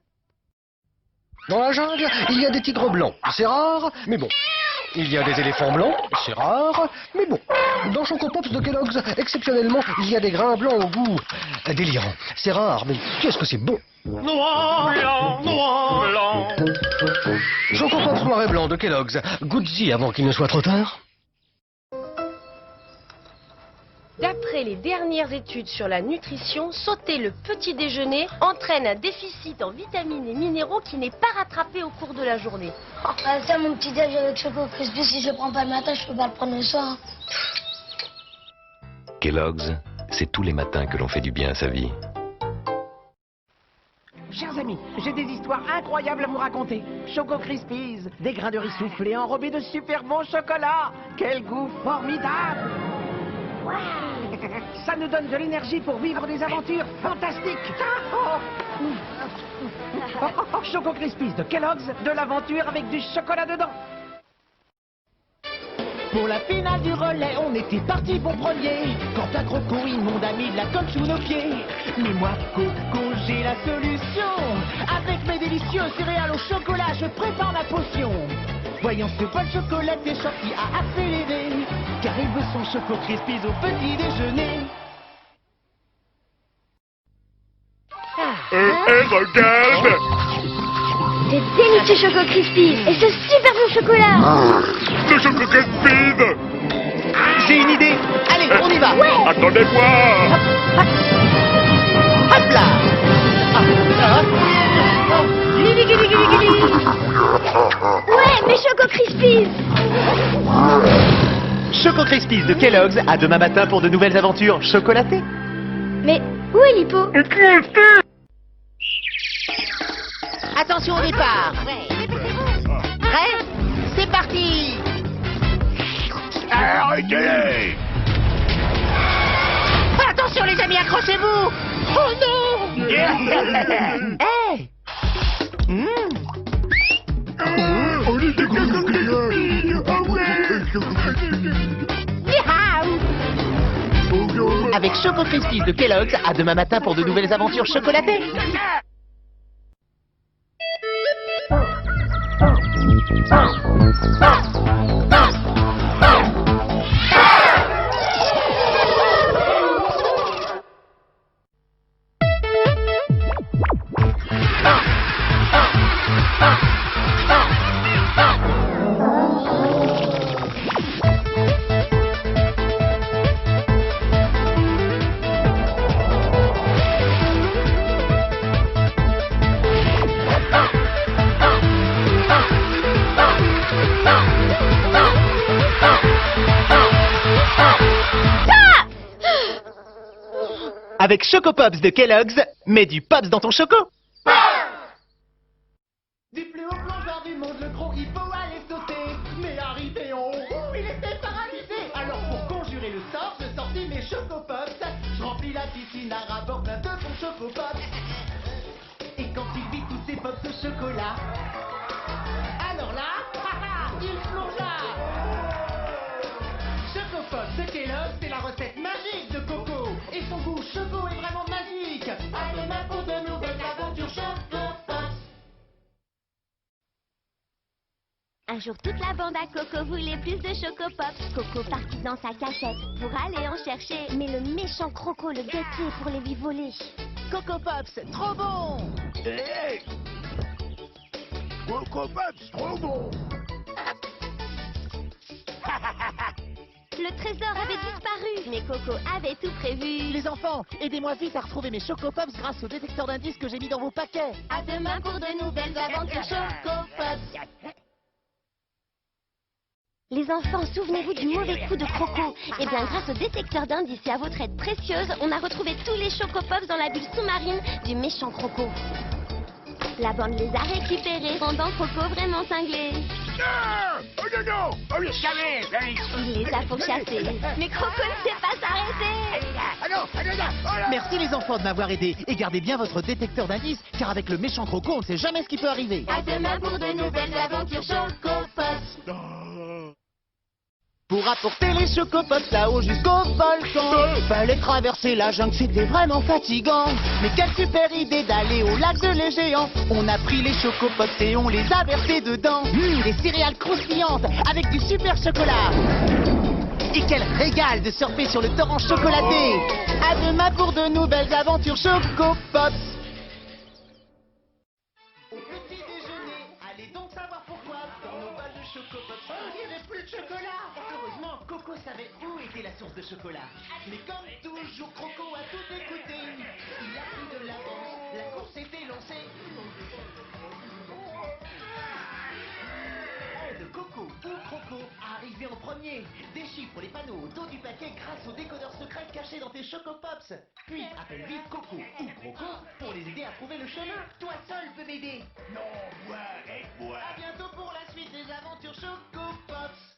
Dans la jungle, il y a des tigres blancs. C'est rare, mais bon. Il y a des éléphants blancs. C'est rare, mais bon. Dans Choco Pops de Kellogg's, exceptionnellement, il y a des grains blancs au goût délirant. C'est rare, mais qu'est-ce que c'est bon. Noir, blanc, noir, blanc. Choco Pops noir et blanc de Kellogg's. Goûte-y avant qu'il ne soit trop tard. D'après les dernières études sur la nutrition, sauter le petit déjeuner entraîne un déficit en vitamines et minéraux qui n'est pas rattrapé au cours de la journée. Ça, mon petit déj avec Choco Crispy, si je le prends pas le matin, je peux pas le prendre le soir. Kellogg's, c'est tous les matins que l'on fait du bien à sa vie. Chers amis, j'ai des histoires incroyables à vous raconter. Choco Crispies, des grains de riz soufflés enrobés de super bon chocolat. Quel goût formidable! Ça nous donne de l'énergie pour vivre des aventures fantastiques. Choco Crispies de Kellogg's, de l'aventure avec du chocolat dedans. Pour la finale du relais, on était parti pour premier. Quand un crocodile, mon ami, de la colle sous nos pieds. Mais moi, Coco, j'ai la solution. Avec mes délicieux céréales au chocolat, je prépare ma potion. Voyant ce bol chocolaté, Shorty a accéléré. Car il veut son Choco Crispies au petit déjeuner. Regarde! Des délicieux Choco Crispies et ce super bon chocolat. Le Choco Crispies! J'ai une idée. Allez, on y va. Ouais. Attendez-moi! Hop là. Ouais, mes Choco Crispies. Choco Crispies de Kellogg's, à demain matin pour de nouvelles aventures chocolatées. Mais où est l'hippo? Attention au départ. Prêt? C'est parti. Arrêtez-les! Attention les amis, accrochez-vous. Oh non. Hey. On est des Avec Choco Crispies de Kellogg's, à demain matin pour de nouvelles aventures chocolatées. Avec Choco Pops de Kellogg's, mets du Pops dans ton choco. Du plus haut plongeur du monde, le gros hippo allait sauter. Mais arrivé en haut, il était paralysé. Alors pour conjurer le sort, je sortis mes Choco Pops. Je remplis la piscine à rabord plein de bons Choco Pops. Et quand il vit tous ces pops de chocolat, alors là, il plongea. Choco Pops de Kellogg's, c'est la recette magique de Coco. Et son goût choco est vraiment magique. À demain pour de nouvelles aventures Choco Pops. Un jour, toute la bande à Coco voulait plus de Choco Pops. Coco partit dans sa cachette pour aller en chercher. Mais le méchant Croco le guettait pour les lui voler. Coco Pops, trop bon. Hey! Coco Pops, trop bon! Le trésor avait disparu, mais Coco avait tout prévu. Les enfants, aidez-moi vite à retrouver mes Choco Pops grâce au détecteur d'indices que j'ai mis dans vos paquets. À demain pour de nouvelles aventures Choco Pops. Les enfants, souvenez-vous du mauvais coup de Croco. Eh bien, grâce au détecteur d'indices et à votre aide précieuse, on a retrouvé tous les Choco Pops dans la bulle sous-marine du méchant Croco. La bande les a récupérés, rendant Croco vraiment cinglé. Oh non, non! Oh, le chalet! Il les a pourchassés. Mais Croco ne sait pas s'arrêter. Merci les enfants de m'avoir aidé. Et gardez bien votre détecteur d'indices, car avec le méchant Croco, on ne sait jamais ce qui peut arriver. À demain pour de nouvelles aventures Choco Pops. Pour apporter les Choco Pops là-haut jusqu'au volcan, fallait traverser la jungle, c'était vraiment fatigant. Mais quelle super idée d'aller au lac de les géants. On a pris les Choco Pops et on les a versés dedans. Des céréales croustillantes avec du super chocolat. Et quel régal de surfer sur le torrent chocolaté. À demain pour de nouvelles aventures Choco Pops. Au petit déjeuner, allez donc savoir pourquoi dans nos balles de Choco Pops, il n'y avait plus de chocolat. Heureusement, Coco savait où était la source de chocolat. Mais comme toujours, Croco a tout écouté. Il a pris de l'avance, la course était lancée. De Coco ou Croco à arriver en premier. Déchiffre les panneaux au dos du paquet grâce au décodeur secret caché dans tes Choco Pops. Puis appelle vite Coco ou Croco pour les aider à trouver le chemin. Toi seul peux m'aider. Non, moi, aide-moi! À bientôt pour la suite des aventures Choco Pops.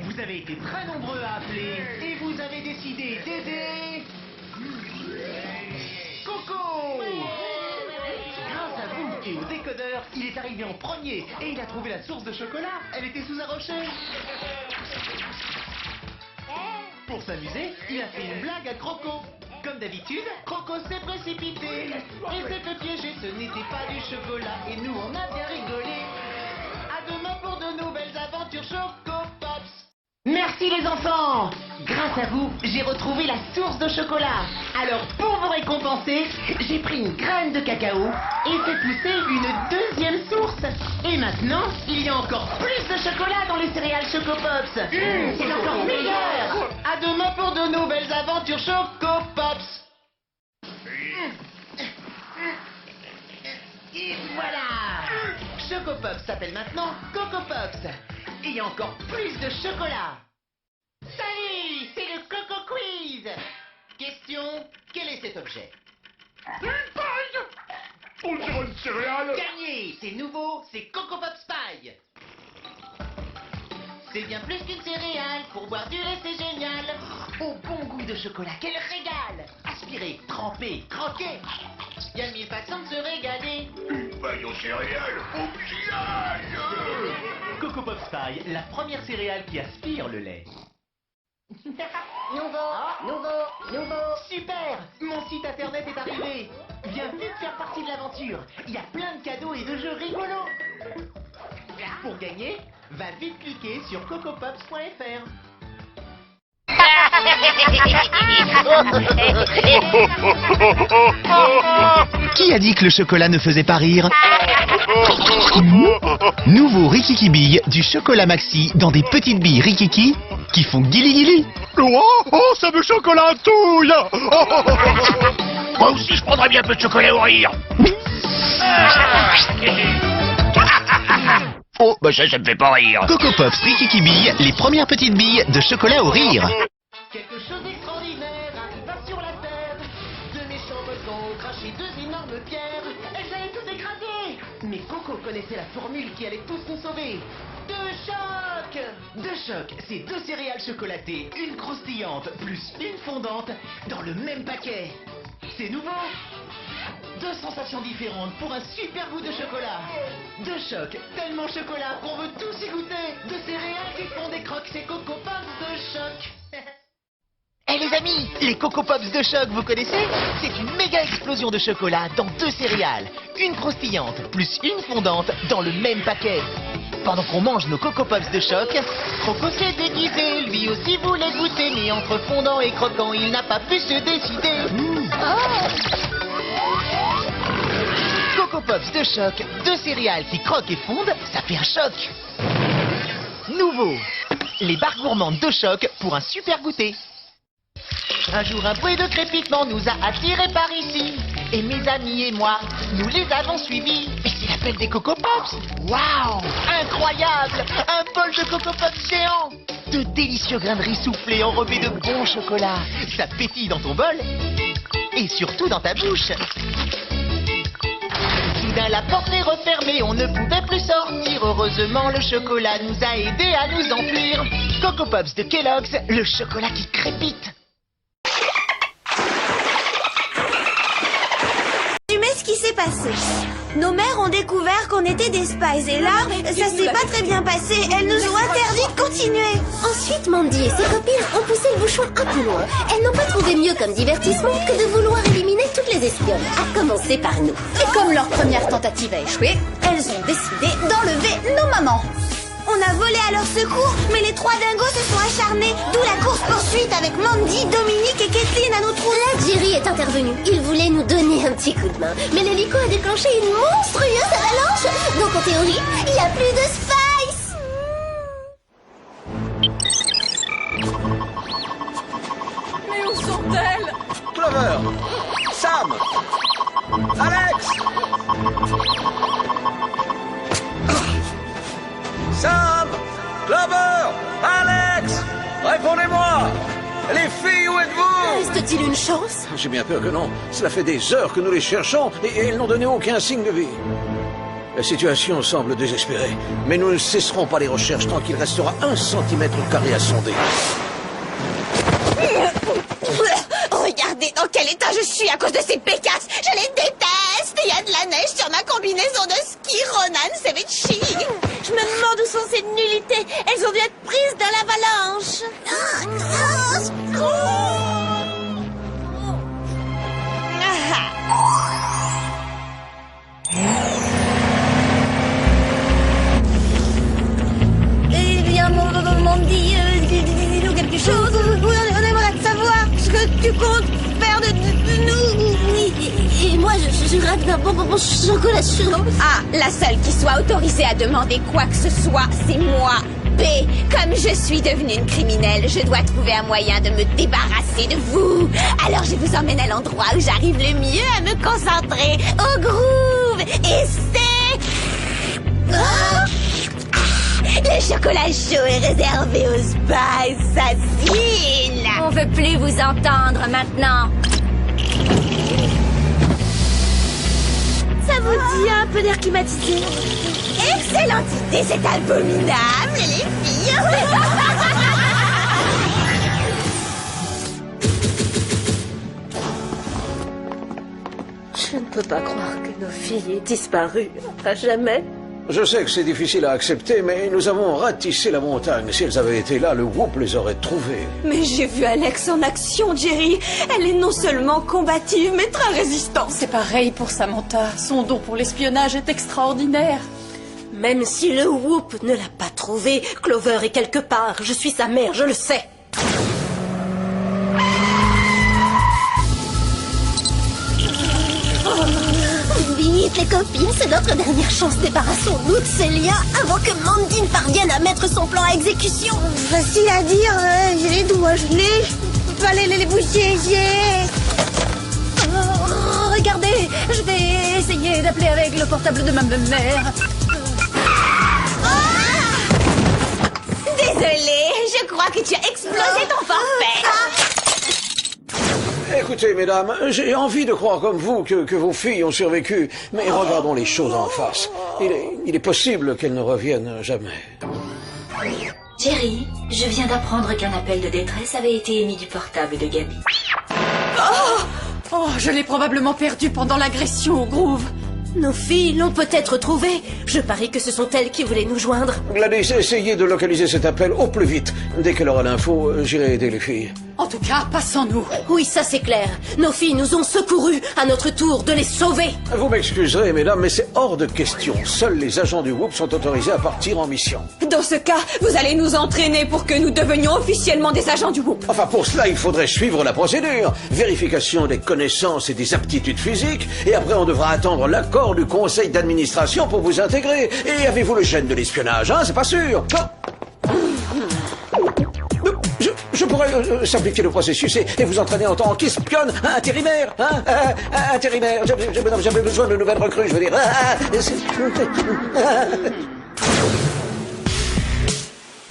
Vous avez été très nombreux à appeler et vous avez décidé d'aider Coco. Grâce à vous et au décodeur Connor, il est arrivé en premier et il a trouvé la source de chocolat. Elle était sous un rocher. Pour s'amuser, il a fait une blague à Croco. Comme d'habitude, Croco s'est précipité et s'est fait piéger. Ce n'était pas du chocolat et nous on a bien rigolé. À demain pour de nouvelles aventures Choco Pops. Merci les enfants! Grâce à vous, j'ai retrouvé la source de chocolat. Alors pour vous récompenser, j'ai pris une graine de cacao et fait pousser une deuxième source. Et maintenant, il y a encore plus de chocolat dans les céréales Choco Pops. C'est encore meilleur! À demain pour de nouvelles aventures Choco Pops. Et voilà! Choco Pops s'appelle maintenant Coco Pops. Et il y a encore plus de chocolat. Salut, c'est le Coco Quiz. Question, quel est cet objet? Une paille! On dirait une céréale! Gagné, c'est nouveau, c'est Coco Pops Paille. C'est bien plus qu'une céréale, pour boire du lait c'est génial. Au bon goût de chocolat, quel régal! Aspirer, tremper, croquer. Il y a 1000 façons de se régaler. Une paille aux céréales, optimal! Coco Pops Paille, la première céréale qui aspire le lait. Nouveau. Super! Mon site internet est arrivé. Viens vite faire partie de l'aventure. Il y a plein de cadeaux et de jeux rigolos. Pour gagner, va vite cliquer sur cocopops.fr. Qui a dit que le chocolat ne faisait pas rire? Nouveau Rikiki Bille, du chocolat maxi dans des petites billes Rikiki qui font guili guili. Oh, ça me chocolatouille! Moi aussi, je prendrais bien un peu de chocolat au rire. Oh, bah ça me fait pas rire. Coco Pops Rikiki Bille, les premières petites billes de chocolat au rire. Quelque chose d'extraordinaire arriva sur la terre. Deux méchants volcans ont craché deux énormes pierres. Elles allaient tout écraser. Mais Coco connaissait la formule qui allait tous nous sauver. Deux chocs! Deux chocs, c'est deux céréales chocolatées, une croustillante plus une fondante dans le même paquet. C'est nouveau. Deux sensations différentes pour un super goût de chocolat. Deux chocs, tellement chocolat qu'on veut tous y goûter. Deux céréales qui font des crocs, c'est Coco Pops de choc. Eh les amis, les Coco Pops de choc, vous connaissez? C'est une méga explosion de chocolat dans deux céréales. Une croustillante plus une fondante dans le même paquet. Pendant qu'on mange nos Coco Pops de choc, Croco s'est déguisé, lui aussi voulait goûter, mais entre fondant et croquant, il n'a pas pu se décider. Coco Pops de choc, deux céréales qui croquent et fondent, ça fait un choc. Nouveau, les barres gourmandes de choc pour un super goûter. Un jour, un bruit de crépitement nous a attirés par ici. Et mes amis et moi, nous les avons suivis. Mais c'est l'appel des Coco Pops. Waouh! Incroyable! Un bol de Coco Pops géant. De délicieux grains de riz soufflés enrobés de bon chocolat. Ça pétille dans ton bol et surtout dans ta bouche. Soudain, la porte est refermée, on ne pouvait plus sortir. Heureusement, le chocolat nous a aidés à nous enfuir. Coco Pops de Kellogg's, le chocolat qui crépite. Ce qui s'est passé. Nos mères ont découvert qu'on était des spies et là, ça s'est pas très bien passé. Elles nous ont interdit de continuer. Ensuite, Mandy et ses copines ont poussé le bouchon un peu loin. Elles n'ont pas trouvé mieux comme divertissement que de vouloir éliminer toutes les espionnes, à commencer par nous. Et comme leur première tentative a échoué, elles ont décidé d'enlever nos mamans. On a volé à leur secours, mais les trois dingos se sont acharnés, d'où la course-poursuite avec Mandy, Dominique et Kathleen à nos trous. Là, Jerry est intervenu. Il voulait nous donner un petit coup de main. Mais l'hélico a déclenché une monstrueuse avalanche. Donc, en théorie, il n'y a plus de Spice. Mais où sont-elles? Clover! Sam! Alex! Sam! Clover! Alex! Répondez-moi! Les filles, où êtes-vous? Reste-t-il une chance? J'ai bien peur que non. Cela fait des heures que nous les cherchons et elles n'ont donné aucun signe de vie. La situation semble désespérée, mais nous ne cesserons pas les recherches tant qu'il restera 1 centimètre carré à sonder. Regardez, dans quel état je suis à cause de ces pécasses. Je les déteste. Il y a de la neige sur ma combinaison de ski Ronan Sevechi. Je me demande où sont ces nullités. Elles ont dû être prises dans l'avalanche. Eh bien, Mandy, dis-nous quelque chose. On aimerait savoir ce que tu comptes faire de nous. Oui, et moi, je rêve d'un bon chocolat chaud. Ah, la seule qui soit autorisée à demander quoi que ce soit, c'est moi. B, comme je suis devenue une criminelle, je dois trouver un moyen de me débarrasser de vous. Alors je vous emmène à l'endroit où j'arrive le mieux à me concentrer, au groove. Et c'est... Le chocolat chaud est réservé aux Spice Assassines. On veut plus vous entendre maintenant. Ça vous dit un peu d'air climatisé? Excellente idée, c'est abominable, les filles. Je ne peux pas croire que nos filles aient disparu à jamais. Je sais que c'est difficile à accepter, mais nous avons ratissé la montagne. Si elles avaient été là, le Whoop les aurait trouvées. Mais j'ai vu Alex en action, Jerry. Elle est non seulement combative, mais très résistante. C'est pareil pour Samantha. Son don pour l'espionnage est extraordinaire. Même si le Whoop ne l'a pas trouvée, Clover est quelque part. Je suis sa mère, je le sais. Vite, les copines, c'est notre dernière chance. Débarrassons-nous de ces liens avant que Mandy ne parvienne à mettre son plan à exécution. Facile à dire, j'ai les doigts gelés, je peux pas les bouger, Regardez, je vais essayer d'appeler avec le portable de ma mère. Désolée, je crois que tu as explosé ton forfait. Écoutez, mesdames, j'ai envie de croire comme vous que vos filles ont survécu, mais regardons les choses en face. Il est possible qu'elles ne reviennent jamais. Jerry, je viens d'apprendre qu'un appel de détresse avait été émis du portable de Gabi. Oh, je l'ai probablement perdu pendant l'agression au Groove. Nos filles l'ont peut-être trouvé. Je parie que ce sont elles qui voulaient nous joindre. Gladys, essayez de localiser cet appel au plus vite. Dès qu'elle aura l'info, j'irai aider les filles. En tout cas, pas sans nous. Oui, ça c'est clair. Nos filles nous ont secourus. À notre tour de les sauver. Vous m'excuserez, mesdames, mais c'est hors de question. Seuls les agents du Whoop sont autorisés à partir en mission. Dans ce cas, vous allez nous entraîner pour que nous devenions officiellement des agents du Whoop. Enfin, pour cela, il faudrait suivre la procédure. Vérification des connaissances et des aptitudes physiques. Et après, on devra attendre l'accord du conseil d'administration pour vous intégrer. Et avez-vous le gène de l'espionnage, hein? C'est pas sûr. Je pourrais simplifier le processus et vous entraîner en tant qu'espionne, intérimaire, hein? Intérimaire. J'avais besoin de nouvelles recrues, je veux dire.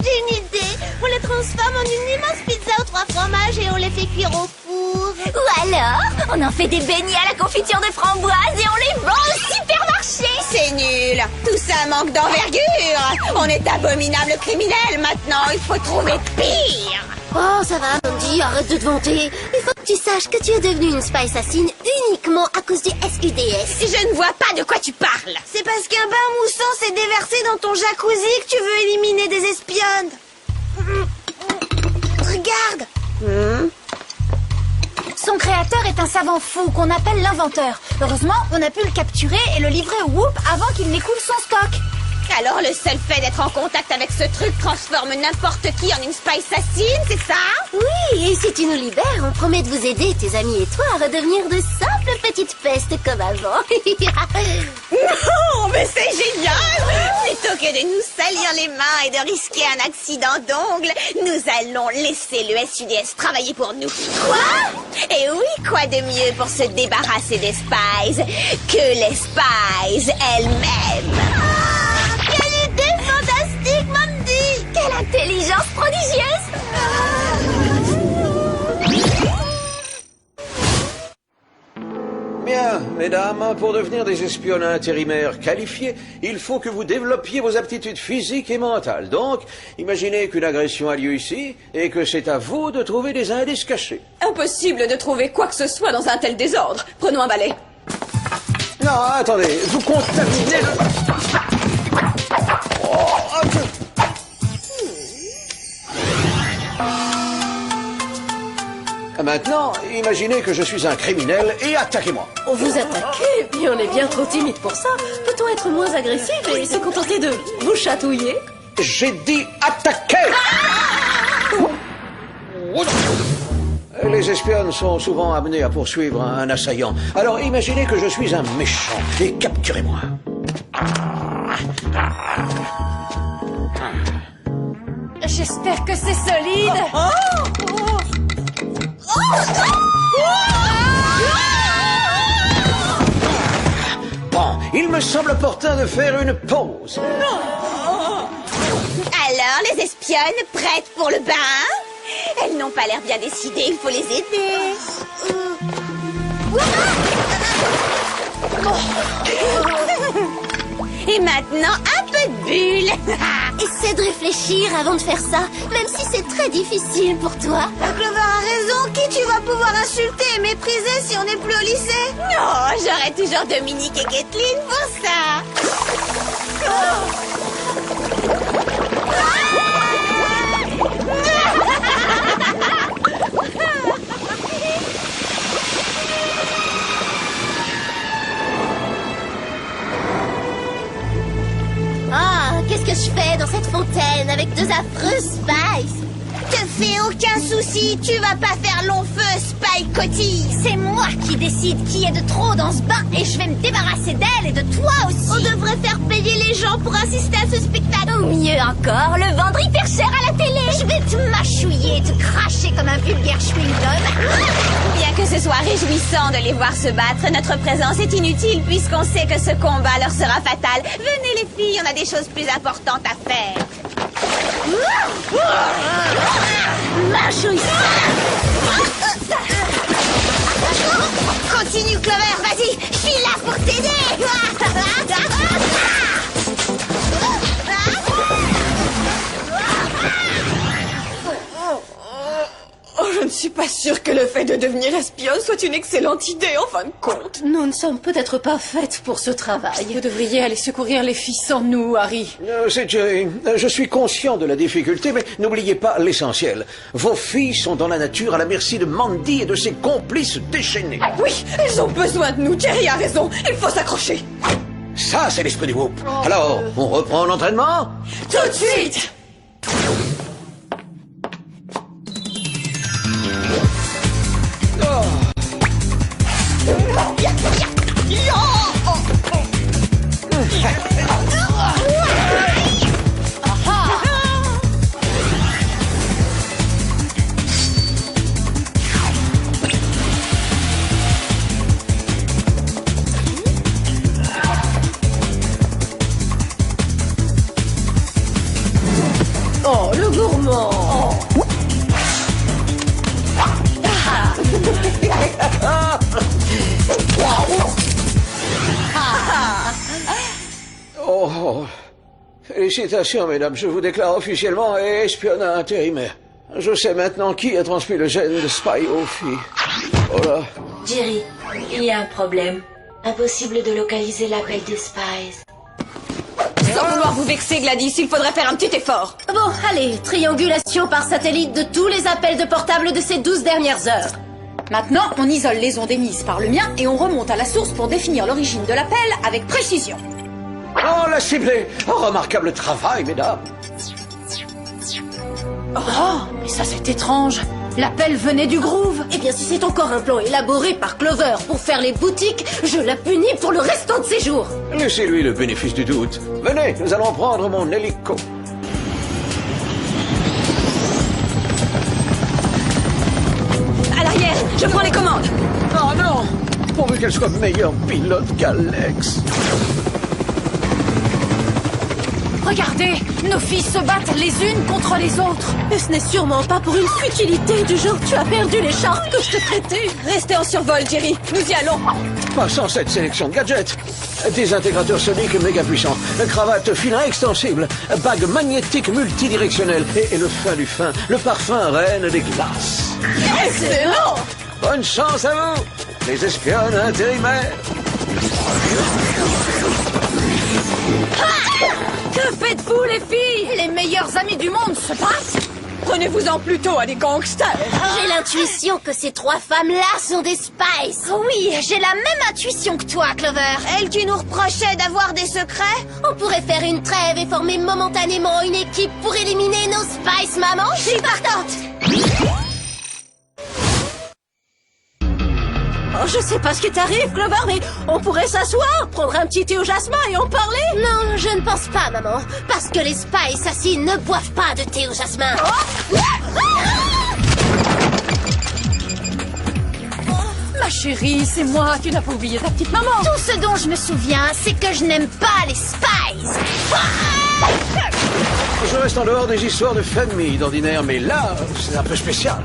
J'ai une idée. On les transforme en une immense pizza aux 3 fromages et on les fait cuire au four. Ou alors, on en fait des beignets à la confiture de framboise et on les vend au supermarché. C'est nul. Tout ça manque d'envergure. On est abominable criminel maintenant. Il faut trouver pire. Oh, ça va, Mandy, arrête de te vanter. Il faut que tu saches que tu es devenue une spy assassine uniquement à cause du SUDS. Je ne vois pas de quoi tu parles. C'est parce qu'un bain moussant s'est déversé dans ton jacuzzi que tu veux éliminer des espionnes. Regarde. Son créateur est un savant fou qu'on appelle l'inventeur. Heureusement, on a pu le capturer et le livrer au Whoop avant qu'il n'écoule son stock. Alors le seul fait d'être en contact avec ce truc transforme n'importe qui en une spy assassine, c'est ça? Oui, et si tu nous libères, on promet de vous aider, tes amis et toi, à redevenir de simples petites pestes comme avant. Non, mais c'est génial! Plutôt que de nous salir les mains et de risquer un accident d'ongle, nous allons laisser le SUDS travailler pour nous. Quoi? Et oui, quoi de mieux pour se débarrasser des spies que les spies elles-mêmes? Quelle idée fantastique, Mandy! Quelle intelligence prodigieuse! Bien, mesdames. mesdames, pour devenir des espionnes intérimaires qualifiés, il faut que vous développiez vos aptitudes physiques et mentales. Donc, imaginez qu'une agression a lieu ici et que c'est à vous de trouver des indices cachés. Impossible de trouver quoi que ce soit dans un tel désordre. Prenons un balai. Non, attendez, vous contaminez le... Maintenant, imaginez que je suis un criminel et attaquez-moi. On vous attaquez, mais on est bien trop timide pour ça. Peut-on être moins agressif et se contenter de vous chatouiller? J'ai dit attaquer. Les espionnes sont souvent amenées à poursuivre un assaillant. Alors imaginez que je suis un méchant et capturez-moi. J'espère que c'est solide. Bon, il me semble opportun de faire une pause. Alors, les espionnes prêtes pour le bain? Elles n'ont pas l'air bien décidées, il faut les aider. Et maintenant, un peu de bulle. Essaie de réfléchir avant de faire ça, même si c'est très difficile pour toi. Clover a raison. Qui tu vas pouvoir insulter et mépriser si on n'est plus au lycée? Non, j'aurai toujours Dominique et Kathleen pour ça. Ah, qu'est-ce que je fais dans cette fontaine avec deux affreux Spice? Te fais aucun souci, tu vas pas faire long feu, Spike Cotty. C'est moi qui décide qui est de trop dans ce bain et je vais me débarrasser d'elle et de toi aussi. On devrait faire payer les gens pour assister à ce spectacle. Ou mieux encore, le vendre hyper cher à la télé. Je vais te mâchouiller et te cracher comme un vulgaire chewing-gum. Bien que ce soit réjouissant de les voir se battre, notre présence est inutile puisqu'on sait que ce combat leur sera fatal. Venez les filles, on a des choses plus importantes à faire. Mâchouille. Continue Clover, vas-y, je suis là pour t'aider. Oh, je ne suis pas sûre que le fait de devenir espionne soit une excellente idée, en fin de compte. Nous ne sommes peut-être pas faites pour ce travail. Vous devriez aller secourir les filles sans nous, Harry. C'est Jerry. Je suis conscient de la difficulté, mais n'oubliez pas l'essentiel. Vos filles sont dans la nature à la merci de Mandy et de ses complices déchaînés. Oui, elles ont besoin de nous. Jerry a raison. Il faut s'accrocher. Ça, c'est l'esprit du Whoop. Alors, on reprend l'entraînement? Tout de suite. Oh, le gourmand. Oh, félicitations, mesdames. Je vous déclare officiellement espionne intérimaire. Je sais maintenant qui a transmis le gène de Spy aux filles. Oh là. Jerry, il y a un problème. Impossible de localiser l'appel des Spies. Sans vouloir vous vexer, Gladys, il faudrait faire un petit effort. Bon, allez, triangulation par satellite de tous les appels de portable de ces 12 dernières heures. Maintenant, on isole les ondes émises par le mien et on remonte à la source pour définir l'origine de l'appel avec précision. Oh, la ciblée! Oh, remarquable travail, mesdames. Oh, mais ça c'est étrange. L'appel venait du Groove. Eh bien, si c'est encore un plan élaboré par Clover pour faire les boutiques, je la punis pour le restant de ses jours. Laissez-lui le bénéfice du doute. Venez, nous allons prendre mon hélico. À l'arrière, je prends les commandes. Oh non! Pourvu qu'elle soit meilleure pilote qu'Alex. Regardez, nos filles se battent les unes contre les autres. Et ce n'est sûrement pas pour une futilité du genre tu as perdu l'écharpe que je te prêtais. Restez en survol, Jerry. Nous y allons. Pas sans cette sélection de gadgets. Désintégrateur sonique méga puissant, cravate filin extensible, bague magnétique multidirectionnelle et le fin du fin, le parfum reine des glaces. Excellent! Bonne chance à vous, les espionnes intérimaires. Que faites-vous, les filles? Les meilleurs amis du monde se battent? Prenez-vous-en plutôt à des gangsters. J'ai l'intuition que ces trois femmes-là sont des Spice. Oui, j'ai la même intuition que toi, Clover. Elle qui nous reprochait d'avoir des secrets. On pourrait faire une trêve et former momentanément une équipe pour éliminer nos Spice, maman. Je suis partante. Oh, je sais pas ce qui t'arrive, Clover, mais on pourrait s'asseoir, prendre un petit thé au jasmin et en parler. Non, je ne pense pas, maman. Parce que les Spice assassines ne boivent pas de thé au jasmin. Ma chérie, c'est moi, tu n'as pas oublié ta petite maman. Tout ce dont je me souviens, c'est que je n'aime pas les Spice. Je reste en dehors des histoires de famille d'ordinaire, mais là, c'est un peu spécial.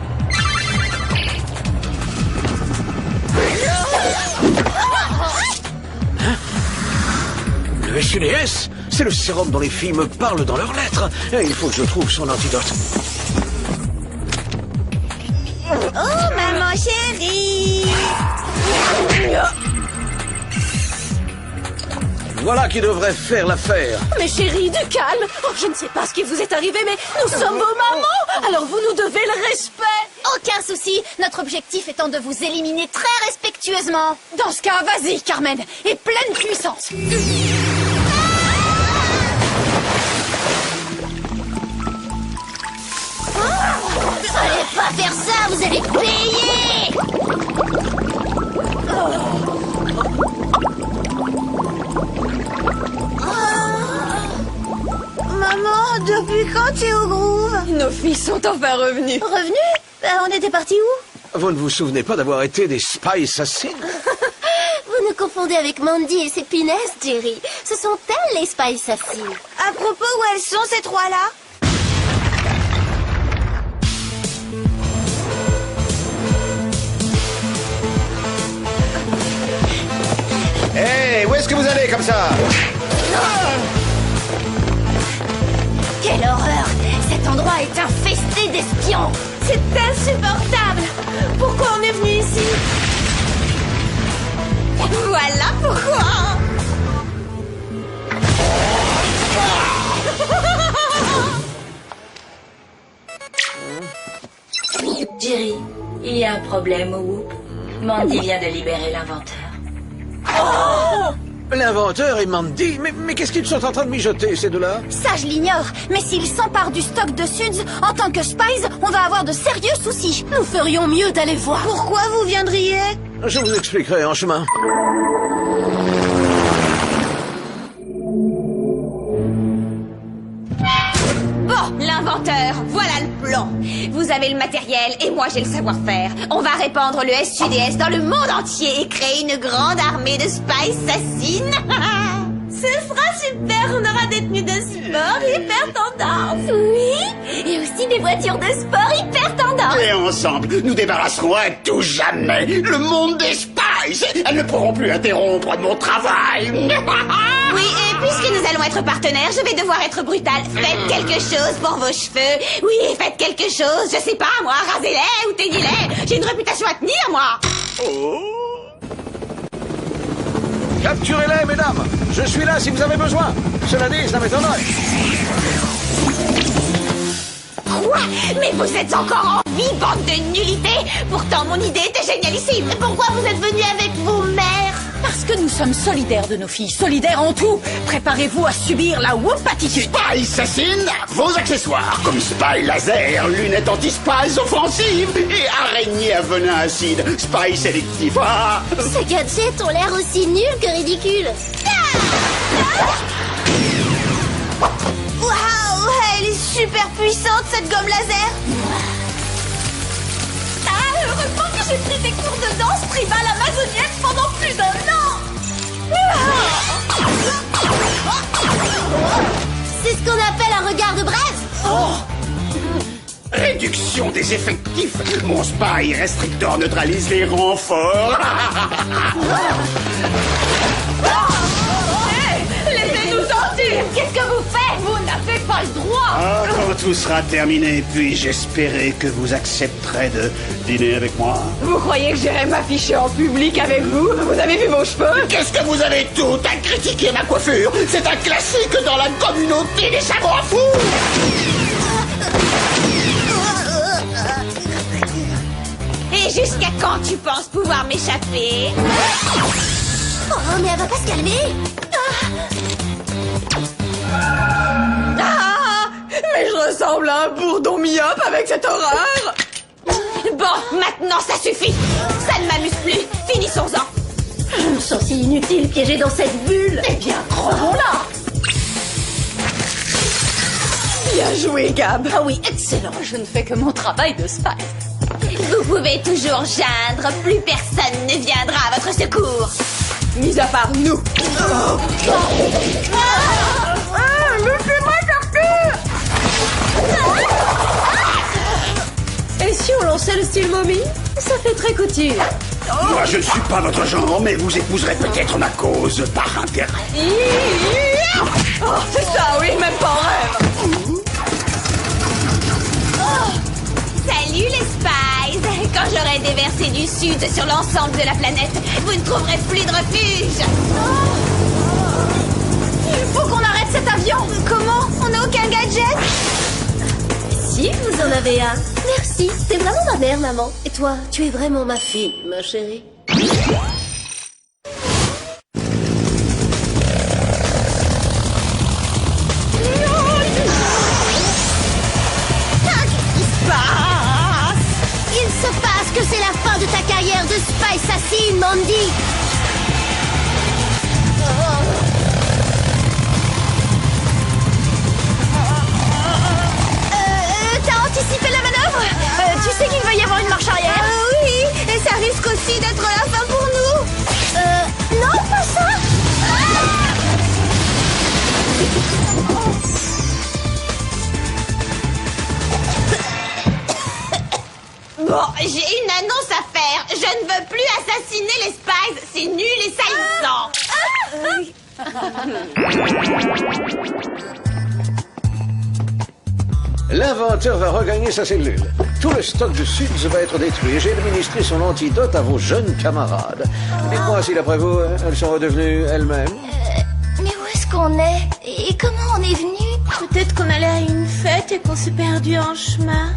Le SUDS, c'est le sérum dont les filles me parlent dans leurs lettres. Et il faut que je trouve son antidote. Oh, maman chérie. Voilà qui devrait faire l'affaire. Mais chérie, du calme. Oh, je ne sais pas ce qui vous est arrivé, mais nous sommes vos mamans. Alors vous nous devez le respect. Aucun souci, notre objectif étant de vous éliminer très respectueusement. Dans ce cas, vas-y, Carmen, et pleine puissance. Fallait pas faire ça, vous allez payer. Maman, depuis quand t'es au groove? Nos filles sont enfin revenues. Revenues? On était partis où? Vous ne vous souvenez pas d'avoir été des Spice assassines? Vous nous confondez avec Mandy et ses pinesses, Jerry. Ce sont elles, les Spice assassines. À propos, où elles sont, ces trois-là? Hé, où est-ce que vous allez comme ça? Quelle horreur! Cet endroit est infesté d'espions! C'est insupportable! Pourquoi on est venu ici? Voilà pourquoi! Jerry, il y a un problème au Whoop. Mandy vient de libérer l'inventeur. Oh! L'inventeur et Mandy? Mais qu'est-ce qu'ils sont en train de mijoter, ces deux-là? Ça, je l'ignore. Mais s'ils s'emparent du stock de Suds, en tant que Spies, on va avoir de sérieux soucis. Nous ferions mieux d'aller voir. Pourquoi vous viendriez? Je vous expliquerai en chemin. Bon, l'inventeur, voilà le plan. Vous avez le matériel et moi j'ai le savoir-faire. On va répandre le SUDS dans le monde entier et créer une grande armée de Spice assassines. Ce sera super, on aura des tenues de sport hyper tendance. Oui, et aussi des voitures de sport hyper tendance. Et ensemble, nous débarrasserons à tout jamais le monde des Spice. Elles ne pourront plus interrompre mon travail. Oui, et puisque nous allons être partenaires, je vais devoir être brutale. Faites quelque chose pour vos cheveux. Oui, faites quelque chose, je sais pas moi, rasez-les ou teignez-les. J'ai une réputation à tenir, moi. Capturez-les, mesdames! Je suis là si vous avez besoin! Cela dit, ça m'étonnerait! Quoi? Mais vous êtes encore en vie, bande de nullités! Pourtant, mon idée était génialissime! Pourquoi vous êtes venus avec vos mères? Parce que nous sommes solidaires de nos filles, solidaires en tout. Préparez-vous à subir la whoop attitude. Spy assassine, vos accessoires, comme spy laser, lunettes anti-spies offensives et araignées à venin acide, spy sélectif. Ah. Ces gadgets ont l'air aussi nuls que ridicules. Waouh, elle est super puissante cette gomme laser. Ah, heureusement que j'ai pris des cours de danse tribale amazonienne pendant plus d'1 an. C'est ce qu'on appelle un regard de braise. Réduction des effectifs. Mon spy restrictor neutralise les renforts. Laissez-nous sortir! Qu'est-ce que vous faites? Vous n'avez pas le droit! Ah, quand tout sera terminé, puis-je espérer que vous accepterez de dîner avec moi? Vous croyez que j'irai m'afficher en public avec vous? Vous avez vu vos cheveux? Qu'est-ce que vous avez tout à critiquer ma coiffure? C'est un classique dans la communauté des savants à fous! Et jusqu'à quand tu penses pouvoir m'échapper? Oh, mais elle va pas se calmer. Ah! Mais je ressemble à un bourdon myope avec cette horreur! Bon, maintenant ça suffit! Ça ne m'amuse plus! Finissons-en! Je me sens si inutile piégée dans cette bulle. Eh bien, crevons-la! Bien joué, Gab! Ah oui, excellent. Je ne fais que mon travail de spy. Vous pouvez toujours geindre, plus personne ne viendra à votre secours! Mis à part nous! Laissez-moi sortir! Et si on lançait le style momie? Ça fait très couture. Moi, je ne suis pas votre genre, mais vous épouserez peut-être ma cause par intérêt. Oh, c'est ça, oui, même pas en rêve! Salut les Spies! Quand j'aurai déversé du sud sur l'ensemble de la planète, vous ne trouverez plus de refuge! Il faut qu'on arrête cet avion! Comment? On n'a aucun gadget? Si, vous en avez un. Merci, t'es vraiment ma mère, maman. Et toi, tu es vraiment ma fille, ma chérie. Il se passe que c'est la fin de ta carrière de spy assassine, Mandy. T'as anticipé la manœuvre? Tu sais qu'il va y avoir une marche arrière? Oui, et ça risque aussi d'être la fin pour nous. Non, pas ça. Bon, j'ai une annonce à faire. Je ne veux plus assassiner les Spies. C'est nul et salissant. L'inventeur va regagner sa cellule. Tout le stock de Suds va être détruit et j'ai administré son antidote à vos jeunes camarades. Dites-moi si, d'après vous, elles sont redevenues elles-mêmes. Mais où est-ce qu'on est? Et comment on est venu? Peut-être qu'on allait à une fête et qu'on s'est perdu en chemin.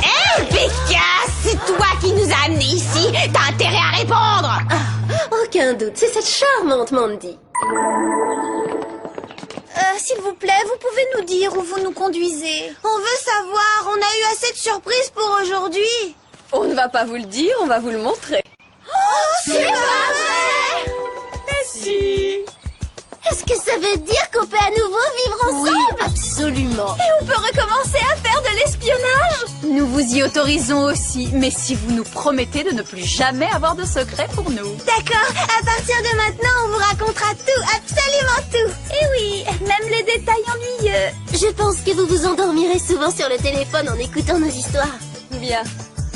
Hé, Becca, c'est toi qui nous as amenés ici. T'as intérêt à répondre. Aucun doute, c'est cette charmante Mandy. S'il vous plaît, vous pouvez nous dire où vous nous conduisez? On veut savoir, on a eu assez de surprises pour aujourd'hui. On ne va pas vous le dire, on va vous le montrer. Oh, c'est pas vrai! Mais si! Est-ce que ça veut dire qu'on peut à nouveau vivre ensemble? Oui, absolument. Et on peut recommencer à faire de l'espionnage? Nous vous y autorisons aussi, mais si vous nous promettez de ne plus jamais avoir de secret pour nous. D'accord, à partir de maintenant, on vous racontera tout, absolument tout. Et oui, même les détails ennuyeux. Je pense que vous vous endormirez souvent sur le téléphone en écoutant nos histoires. Bien.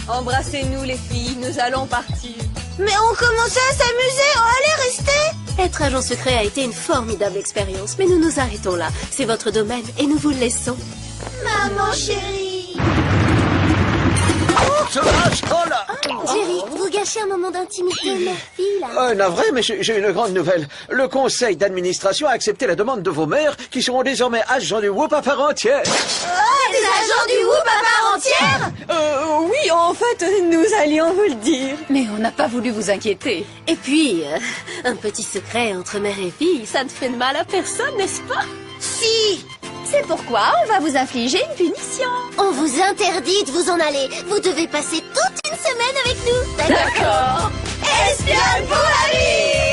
Embrassez-nous les filles, nous allons partir. Mais on commençait à s'amuser, allez, restez. Être agent secret a été une formidable expérience, mais nous nous arrêtons là. C'est votre domaine et nous vous le laissons. Maman chérie. Jerry, vous gâchez un moment d'intimité, ma fille, là. Navré, mais j'ai une grande nouvelle. Le conseil d'administration a accepté la demande de vos mères qui seront désormais agents du Whoop à part entière. Des agents du Whoop à part entière? Oui, en fait, nous allions vous le dire. Mais on n'a pas voulu vous inquiéter. Et puis, un petit secret entre mère et fille, ça ne fait de mal à personne, n'est-ce pas? Si. C'est pourquoi on va vous infliger une punition. On vous interdit de vous en aller. Vous devez passer toute une semaine avec nous. D'accord. Espionne pour la vie.